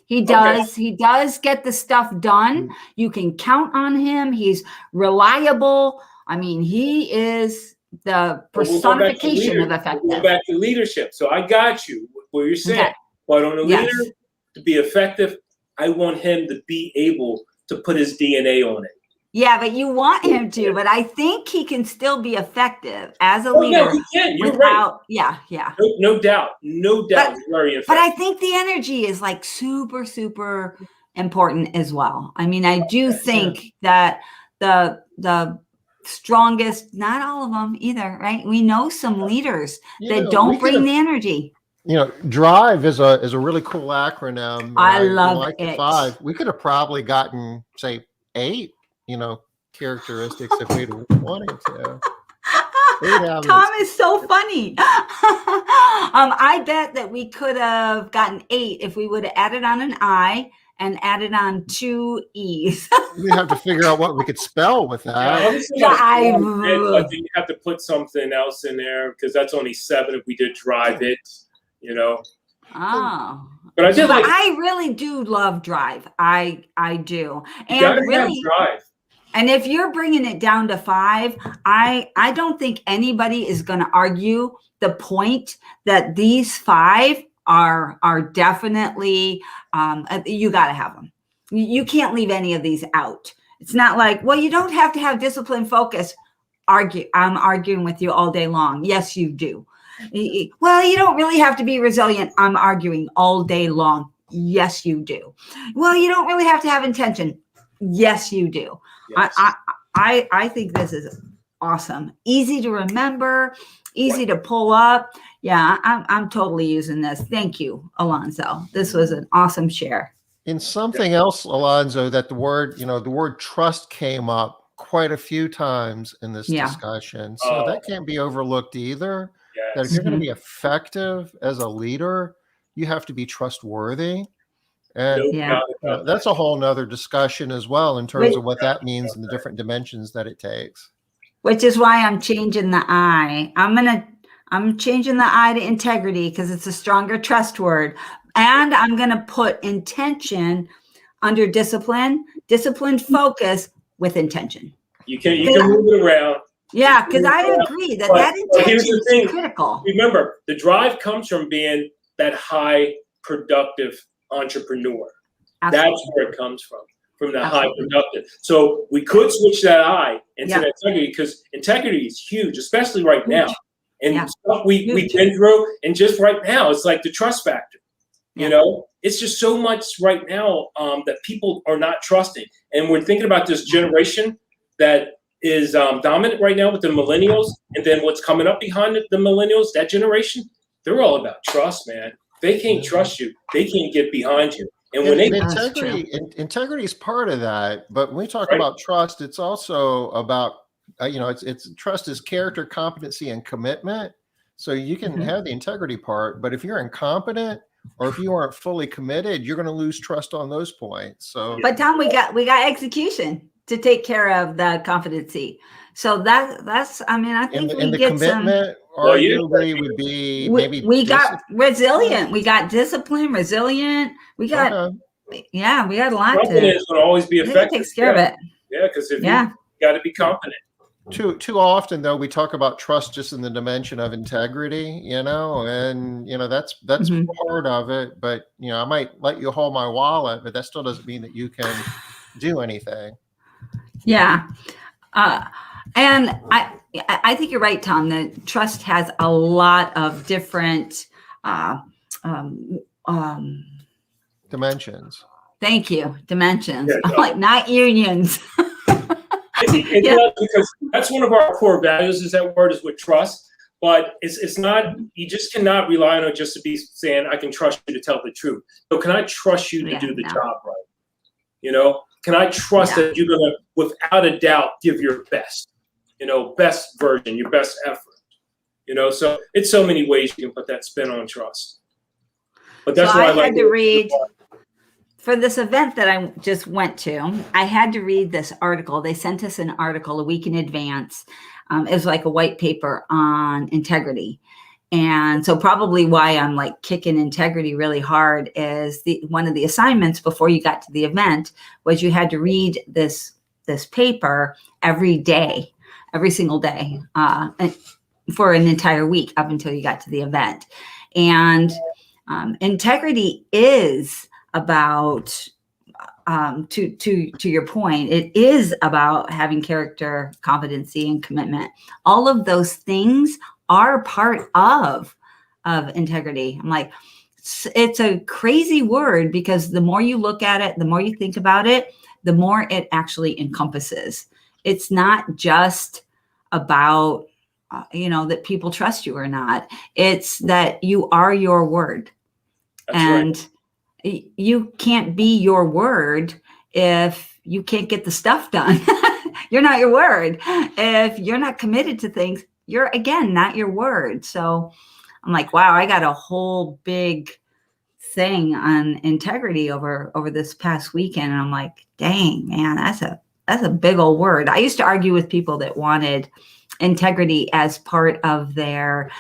[SPEAKER 2] He does. Okay. He does get the stuff done. You can count on him. He's reliable. I mean, he is the personification of effective.
[SPEAKER 3] We'll go back to leadership. So I got you where you're saying. Okay. But on a leader to be effective, I want him to be able to put his DNA on it.
[SPEAKER 2] Yeah, but you want him to. But I think he can still be effective as a leader.
[SPEAKER 3] No, he can. You're right.
[SPEAKER 2] Yeah.
[SPEAKER 3] No doubt. Very effective.
[SPEAKER 2] But I think the energy is like super, super important as well. I mean, I do think that the strongest, not all of them either, right? We know some leaders that don't bring the energy.
[SPEAKER 1] You know, DRIVE is a really cool acronym.
[SPEAKER 2] I love it.
[SPEAKER 1] 5. We could have probably gotten, say, 8, characteristics if we'd wanted to.
[SPEAKER 2] Tom is so funny. I bet that we could have gotten 8 if we would have added on an I and added on 2 E's.
[SPEAKER 1] We have to figure out what we could spell with that.
[SPEAKER 3] But you have to put something else in there because that's only 7 if we did drive it.
[SPEAKER 2] Oh,
[SPEAKER 3] but
[SPEAKER 2] I really do love drive. I do, and really
[SPEAKER 3] drive.
[SPEAKER 2] And if you're bringing it down to 5, I don't think anybody is going to argue the point that these 5 are definitely you got to have them. You can't leave any of these out. It's not like, well, you don't have to have discipline, focus. I'm arguing with you all day long. Yes, you do. Well, you don't really have to be resilient. I'm arguing all day long. Yes, you do. Well, you don't really have to have intention. Yes, you do.
[SPEAKER 3] Yes.
[SPEAKER 2] I think this is awesome. Easy to remember, easy to pull up. Yeah, I'm totally using this. Thank you, Alonzo. This was an awesome share.
[SPEAKER 1] In something else, Alonzo, that the word trust came up quite a few times in this discussion. So that can't be overlooked either.
[SPEAKER 3] Yes.
[SPEAKER 1] That if you're going to be effective as a leader, you have to be trustworthy. And that's a whole nother discussion as well in terms of what that means and the different dimensions that it takes.
[SPEAKER 2] Which is why I'm changing the I. I'm changing the I to integrity because it's a stronger trust word. And I'm going to put intention under discipline, disciplined focus with intention.
[SPEAKER 3] You can move it around.
[SPEAKER 2] Yeah, because I agree that intention is critical.
[SPEAKER 3] Remember, the drive comes from being that high productive entrepreneur. Absolutely. That's where it comes from the high productive. So we could switch that I into integrity because integrity is huge, especially right now. And stuff we've been through, and just right now, it's like the trust factor. You know, it's just so much right now that people are not trusting. And we're thinking about this generation that is dominant right now with the millennials, and then what's coming up behind the millennials, that generation, they're all about trust, man. They can't trust you. They can't get behind you. And when
[SPEAKER 1] integrity is part of that. But when we talk about trust, it's also about, it's trust is character, competency, and commitment. So you can have the integrity part, but if you're incompetent or if you aren't fully committed, you're going to lose trust on those points. So,
[SPEAKER 2] but Tom, we got execution to take care of the competency. So that's, I think we get
[SPEAKER 1] commitment arguably would be maybe
[SPEAKER 2] we got resilient, we got discipline, resilient, we got we got a lot.
[SPEAKER 3] Confidence will always be effective.
[SPEAKER 2] Takes care of it.
[SPEAKER 3] Yeah, because if you got to be confident.
[SPEAKER 1] Too often though, we talk about trust just in the dimension of integrity, and that's part of it. But I might let you hold my wallet, but that still doesn't mean that you can do anything.
[SPEAKER 2] Yeah. And I think you're right, Tom, that trust has a lot of different
[SPEAKER 1] dimensions.
[SPEAKER 2] Thank you. Dimensions. I'm like, not unions.
[SPEAKER 3] Because that's one of our core values is that word is with trust, but it's not, you just cannot rely on it just to be saying, I can trust you to tell the truth. So can I trust you to do the job right? Can I trust that you're going to, without a doubt, give your best, best version, your best effort, so it's so many ways you can put that spin on trust. But that's why I like
[SPEAKER 2] to read. For this event that I just went to, I had to read this article. They sent us an article a week in advance. It was like a white paper on integrity. And so probably why I'm like kicking integrity really hard is one of the assignments before you got to the event was you had to read this paper every day, every single day for an entire week up until you got to the event. And integrity is about to your point, it is about having character, competency, and commitment. All of those things are part of integrity. I'm like, it's a crazy word because the more you look at it, the more you think about it, the more it actually encompasses. It's not just about that people trust you or not. It's that you are your word.
[SPEAKER 3] That's
[SPEAKER 2] and
[SPEAKER 3] right.
[SPEAKER 2] You can't be your word if you can't get the stuff done. You're not your word. If you're not committed to things, you're, again, not your word. So I'm like, wow, I got a whole big thing on integrity over this past weekend. And I'm like, dang, man, that's a big old word. I used to argue with people that wanted integrity as part of their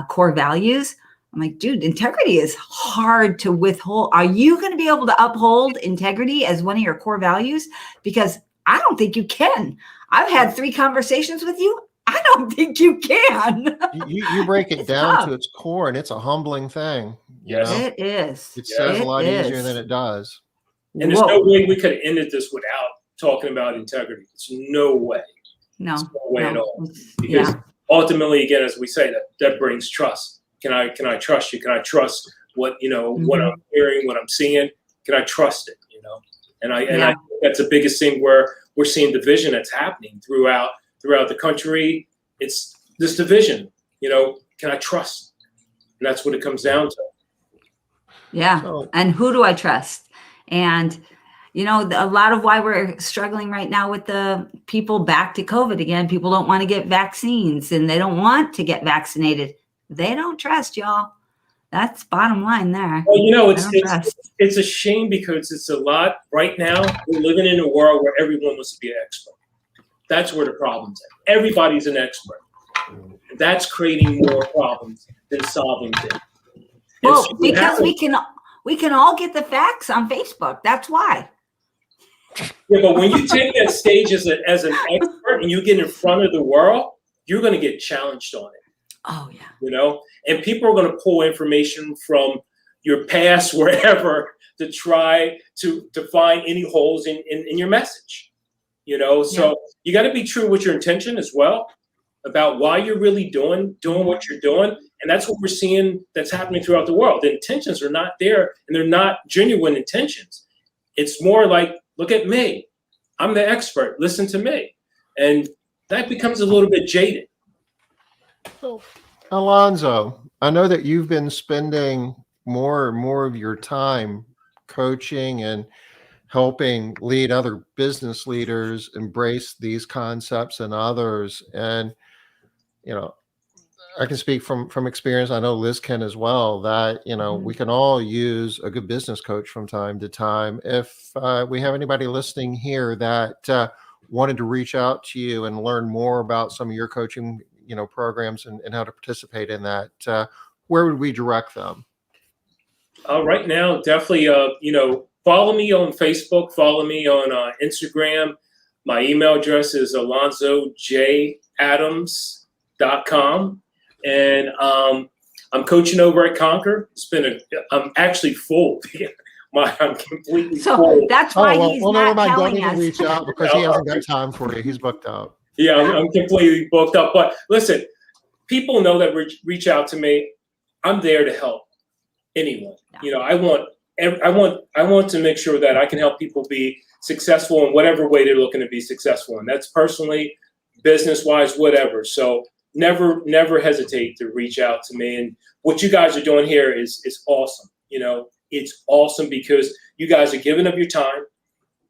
[SPEAKER 2] core values. I'm like, dude, integrity is hard to withhold. Are you going to be able to uphold integrity as one of your core values? Because I don't think you can. I've had 3 conversations with you. I don't think you can.
[SPEAKER 1] You break it down to its core, and it's a humbling thing.
[SPEAKER 3] Yes,
[SPEAKER 2] it is.
[SPEAKER 1] It says a lot easier than it does.
[SPEAKER 3] And there's no way we could have ended this without talking about integrity. There's no way.
[SPEAKER 2] No
[SPEAKER 3] way at all. Because ultimately, again, as we say, that brings trust. Can I trust you? Can I trust what what I'm hearing, what I'm seeing? Can I trust it? And I think that's the biggest thing where we're seeing division that's happening throughout the country. It's this division. Can I trust? And that's what it comes down to.
[SPEAKER 2] Yeah. And who do I trust? And a lot of why we're struggling right now with the people back to COVID again, people don't want to get vaccines and they don't want to get vaccinated. They don't trust, y'all. That's bottom line there.
[SPEAKER 3] Well, it's a shame because it's a lot right now. We're living in a world where everyone wants to be an expert. That's where the problem's at. Everybody's an expert. That's creating more problems than solving them.
[SPEAKER 2] Well, so because we can all get the facts on Facebook. That's why.
[SPEAKER 3] Yeah, but when you take that stage as an expert and you get in front of the world, you're going to get challenged on it.
[SPEAKER 2] Oh, yeah.
[SPEAKER 3] And people are going to pull information from your past, wherever, to try to find any holes in your message. So you got to be true with your intention as well about why you're really doing what you're doing. And that's what we're seeing that's happening throughout the world. The intentions are not there, and they're not genuine intentions. It's more like, look at me. I'm the expert. Listen to me. And that becomes a little bit jaded.
[SPEAKER 1] So, Alonzo, I know that you've been spending more and more of your time coaching and helping lead other business leaders embrace these concepts and others. And, I can speak from experience. I know Liz can as well, that, we can all use a good business coach from time to time. If we have anybody listening here that wanted to reach out to you and learn more about some of your coaching programs and how to participate in that, where would we direct them?
[SPEAKER 3] Right now, definitely, follow me on Facebook, follow me on Instagram. My email address is alonzoadams.com. And I'm coaching over at Conquer. I'm actually full. I'm completely full.
[SPEAKER 2] That's why he's not telling us.
[SPEAKER 1] Reach out because he hasn't got time for you. He's booked out.
[SPEAKER 3] Yeah, I'm completely booked up. But listen, people know that reach out to me. I'm there to help anyone. I want to make sure that I can help people be successful in whatever way they're looking to be successful. And that's personally, business-wise, whatever. So never hesitate to reach out to me. And what you guys are doing here is awesome. It's awesome because you guys are giving up your time.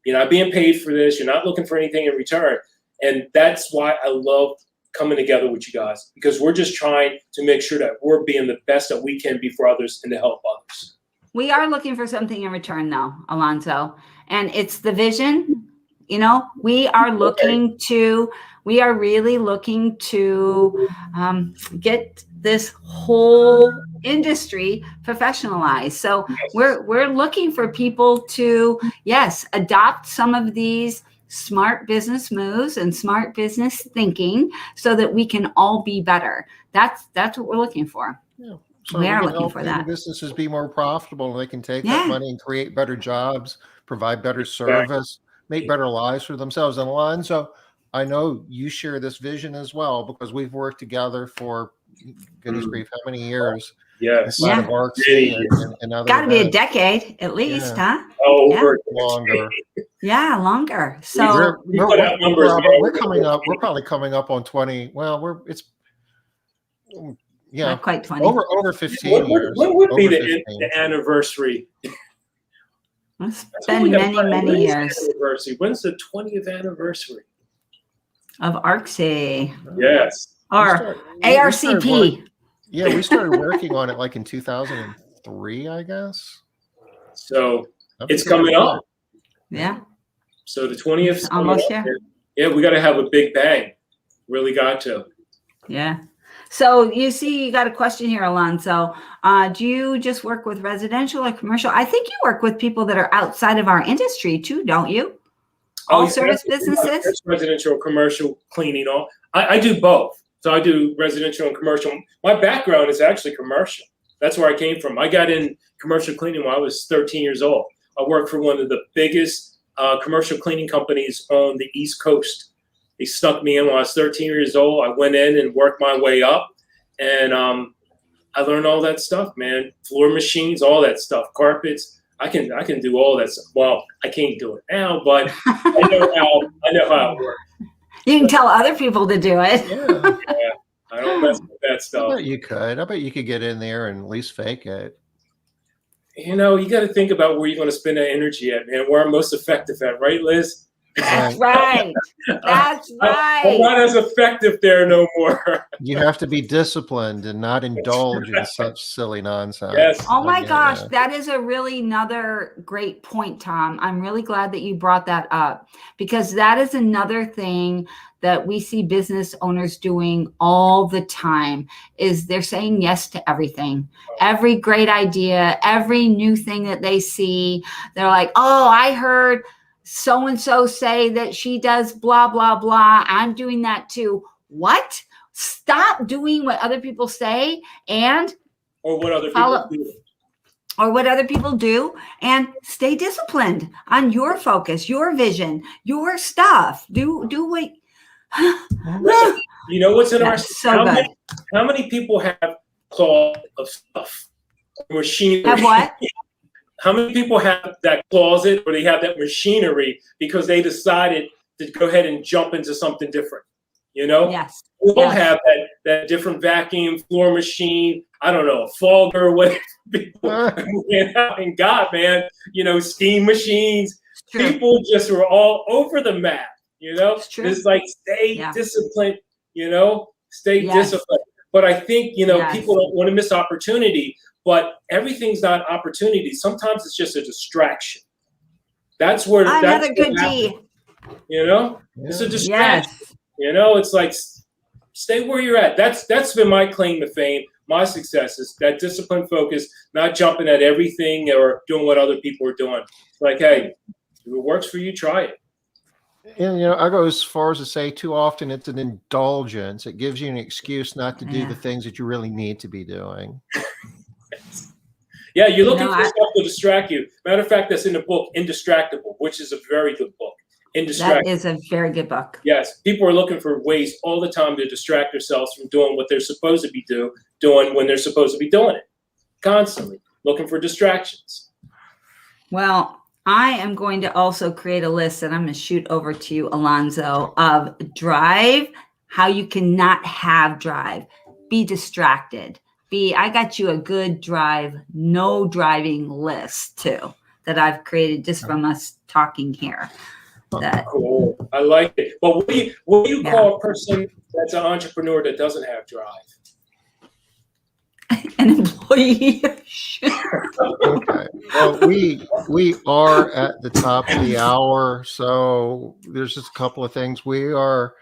[SPEAKER 3] You're not being paid for this. You're not looking for anything in return. And that's why I love coming together with you guys, because we're just trying to make sure that we're being the best that we can be for others and to help others.
[SPEAKER 2] We are looking for something in return, though, Alonzo, and it's the vision. We are really looking to get this whole industry professionalized. So we're looking for people to, adopt some of these smart business moves and smart business thinking so that we can all be better. That's what we're looking for.
[SPEAKER 1] Yeah. So
[SPEAKER 2] we are looking for that.
[SPEAKER 1] Businesses be more profitable, and they can take that money and create better jobs, provide better service, make better lives for themselves. And Alonzo, I know you share this vision as well, because we've worked together for goodness grief, how many years?
[SPEAKER 3] Yes.
[SPEAKER 1] And other
[SPEAKER 2] got to be a decade at least, huh?
[SPEAKER 3] Oh,
[SPEAKER 1] longer.
[SPEAKER 2] Yeah, longer. So
[SPEAKER 1] we're coming up. We're probably coming up on 20. Well,
[SPEAKER 2] not quite 20.
[SPEAKER 1] Over 15 years.
[SPEAKER 3] What would be the anniversary?
[SPEAKER 2] It's been many years.
[SPEAKER 3] When's the 20th anniversary
[SPEAKER 2] of ARCC?
[SPEAKER 3] Yes.
[SPEAKER 2] Or ARCP.
[SPEAKER 1] We started working on it like in 2003, I guess.
[SPEAKER 3] So it's coming up.
[SPEAKER 2] Yeah.
[SPEAKER 3] So the 20th.
[SPEAKER 2] Almost here.
[SPEAKER 3] Yeah, we got to have a big bang. Really got to.
[SPEAKER 2] Yeah. So you got a question here, Alonzo. Do you just work with residential or commercial? I think you work with people that are outside of our industry too, don't you? All service businesses?
[SPEAKER 3] Residential, commercial, cleaning, all. I do both. So I do residential and commercial. My background is actually commercial. That's where I came from. I got in commercial cleaning when I was 13 years old. I worked for one of the biggest commercial cleaning companies on the East Coast. They stuck me in when I was 13 years old. I went in and worked my way up, and I learned all that stuff, man. Floor machines, all that stuff, carpets. I can do all that stuff. Well, I can't do it now, but I know how it works.
[SPEAKER 2] You can tell other people to do it.
[SPEAKER 1] Yeah.
[SPEAKER 3] I don't mess with that
[SPEAKER 1] I
[SPEAKER 3] stuff.
[SPEAKER 1] bet you could. I bet you could get in there and at least fake it.
[SPEAKER 3] You know, you got to think about where you're going to spend that energy at, man. Where I'm most effective at, right, Liz?
[SPEAKER 2] That's right. That's right.
[SPEAKER 3] I'm not as effective there no more.
[SPEAKER 1] You have to be disciplined and not indulge in such silly nonsense.
[SPEAKER 3] Yes.
[SPEAKER 2] Oh my gosh, that is a really another great point, Tom. I'm really glad that you brought that up, because that is another thing that we see business owners doing all the time is they're saying yes to everything. Every great idea, every new thing that they see, they're like, oh, I heard so-and-so say that she does blah, blah, blah. I'm doing that too. What? Stop doing what other people say
[SPEAKER 3] or what other people do.
[SPEAKER 2] Or what other people do, and stay disciplined on your focus, your vision, your stuff. Do what.
[SPEAKER 3] Listen, you know what's interesting?
[SPEAKER 2] So
[SPEAKER 3] how many people have closet of stuff? Machinery.
[SPEAKER 2] Have what?
[SPEAKER 3] How many people have that closet or they have that machinery because they decided to go ahead and jump into something different? You know?
[SPEAKER 2] Yes.
[SPEAKER 3] We all have that different vacuum, floor machine, I don't know, a fogger, whatever people and God, man, you know, steam machines. People just were all over the map, you know? It's like stay disciplined, you know, stay disciplined. But I think, you know, people don't want to miss opportunity. But everything's not opportunity. Sometimes it's just a distraction. That's where
[SPEAKER 2] another good D.
[SPEAKER 3] You know, it's a distraction. Yes. You know, it's like stay where you're at. That's been my claim to fame, my success is that disciplined focus, not jumping at everything or doing what other people are doing. It's like, hey, if it works for you, try it.
[SPEAKER 1] And, you know, I go as far as to say too often it's an indulgence. It gives you an excuse not to do the things that you really need to be doing.
[SPEAKER 3] Yeah, you're looking for stuff to distract you. Matter of fact, that's in the book, Indistractable, which is a very good book.
[SPEAKER 2] That is a very good book.
[SPEAKER 3] Yes, people are looking for ways all the time to distract themselves from doing what they're supposed to be doing when they're supposed to be doing it. Constantly looking for distractions.
[SPEAKER 2] Well, I am going to also create a list that I'm going to shoot over to you, Alonzo, of drive, how you cannot have drive. Be distracted. I got you a good drive, no driving list too, that I've created just from us talking here.
[SPEAKER 3] Cool. I like it. But what do you call a person that's an entrepreneur that doesn't have drive?
[SPEAKER 2] An employee.
[SPEAKER 1] Okay. Well, we are at the top of the hour, so there's just a couple of things. We are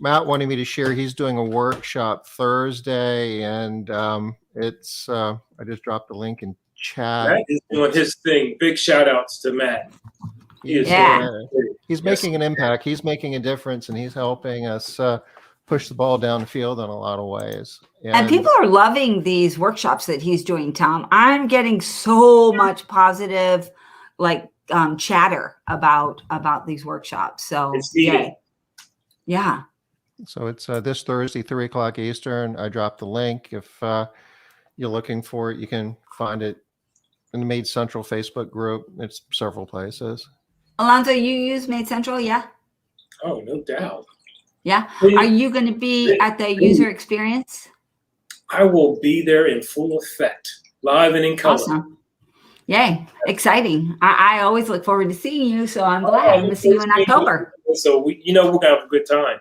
[SPEAKER 1] Matt wanted me to share. He's doing a workshop Thursday, and it's I just dropped the link in chat.
[SPEAKER 3] Matt is doing his thing. Big shout outs to Matt.
[SPEAKER 1] He's making an impact. He's making a difference, and he's helping us push the ball down the field in a lot of ways.
[SPEAKER 2] And people are loving these workshops that he's doing, Tom. I'm getting so much positive, chatter about these workshops. So yay. Yeah.
[SPEAKER 1] So it's this Thursday, 3:00 Eastern. I dropped the link. If you're looking for it, you can find it in the Made Central Facebook group. It's several places.
[SPEAKER 2] Alonzo, you use Made Central, yeah?
[SPEAKER 3] Oh, no doubt.
[SPEAKER 2] Yeah. Are you going to be at the user experience?
[SPEAKER 3] I will be there in full effect, live and in color.
[SPEAKER 2] Awesome. Yay. Exciting. I always look forward to seeing you, so I'm glad to see you in October.
[SPEAKER 3] So we're going to have a good time.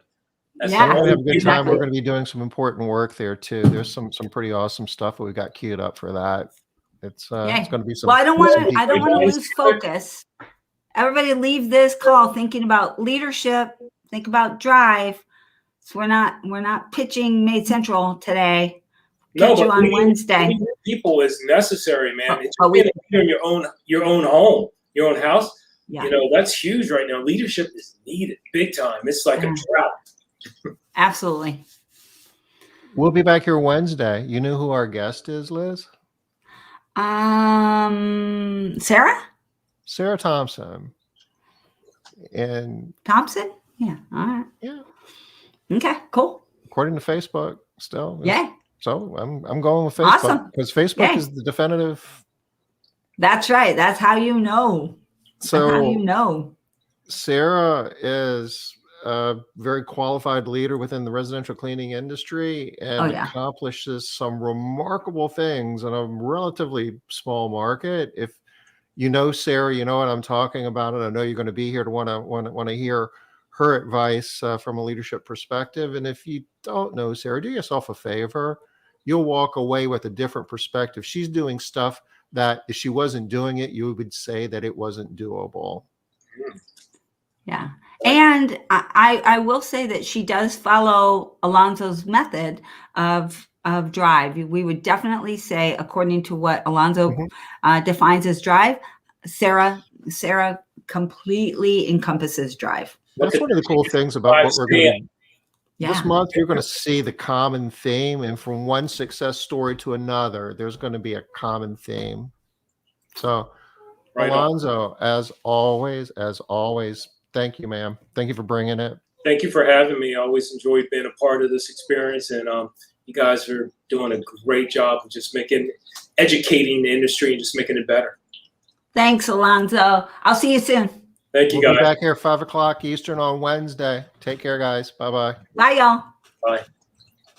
[SPEAKER 1] We're going to have a good time. We're going to be doing some important work there too. There's some pretty awesome stuff that we got queued up for that. It's going to be some.
[SPEAKER 2] Well, I don't want to lose focus. Everybody leave this call thinking about leadership, think about drive. So we're not pitching Made Central today. Catch you on Wednesday.
[SPEAKER 3] People is necessary, man. It's in your own home, your own house. Yeah. You know, that's huge right now. Leadership is needed big time. It's like a drought.
[SPEAKER 2] Absolutely.
[SPEAKER 1] We'll be back here Wednesday. You know who our guest is, Liz?
[SPEAKER 2] Sarah?
[SPEAKER 1] Sarah Thompson. And
[SPEAKER 2] Thompson? Yeah. All right.
[SPEAKER 1] Yeah.
[SPEAKER 2] Okay. Cool.
[SPEAKER 1] According to Facebook, still.
[SPEAKER 2] Yeah.
[SPEAKER 1] So I'm going with Facebook
[SPEAKER 2] Awesome.
[SPEAKER 1] because Facebook
[SPEAKER 2] Yay.
[SPEAKER 1] is the definitive.
[SPEAKER 2] That's right. That's how you know.
[SPEAKER 1] So
[SPEAKER 2] That's how you know.
[SPEAKER 1] Sarah is a very qualified leader within the residential cleaning industry and accomplishes some remarkable things in a relatively small market. If you know Sarah, you know what I'm talking about, and I know you're going to be here to want to hear her advice from a leadership perspective. And if you don't know Sarah, do yourself a favor. You'll walk away with a different perspective. She's doing stuff that if she wasn't doing it, you would say that it wasn't doable.
[SPEAKER 2] Yeah. And I will say that she does follow Alonzo's method of drive. We would definitely say, according to what Alonzo defines as drive, Sarah completely encompasses drive.
[SPEAKER 1] That's one of the cool things about what we're going to do. This month, you're going to see the common theme, and from one success story to another, there's going to be a common theme. So, Alonzo, as always, thank you, ma'am. Thank you for bringing it.
[SPEAKER 3] Thank you for having me. I always enjoyed being a part of this experience, and you guys are doing a great job of just educating the industry and just making it better.
[SPEAKER 2] Thanks, Alonzo. I'll see you soon.
[SPEAKER 3] Thank you,
[SPEAKER 1] We'll
[SPEAKER 3] guys.
[SPEAKER 1] be back here 5 o'clock Eastern on Wednesday. Take care, guys. Bye-bye.
[SPEAKER 2] Bye, y'all.
[SPEAKER 3] Bye.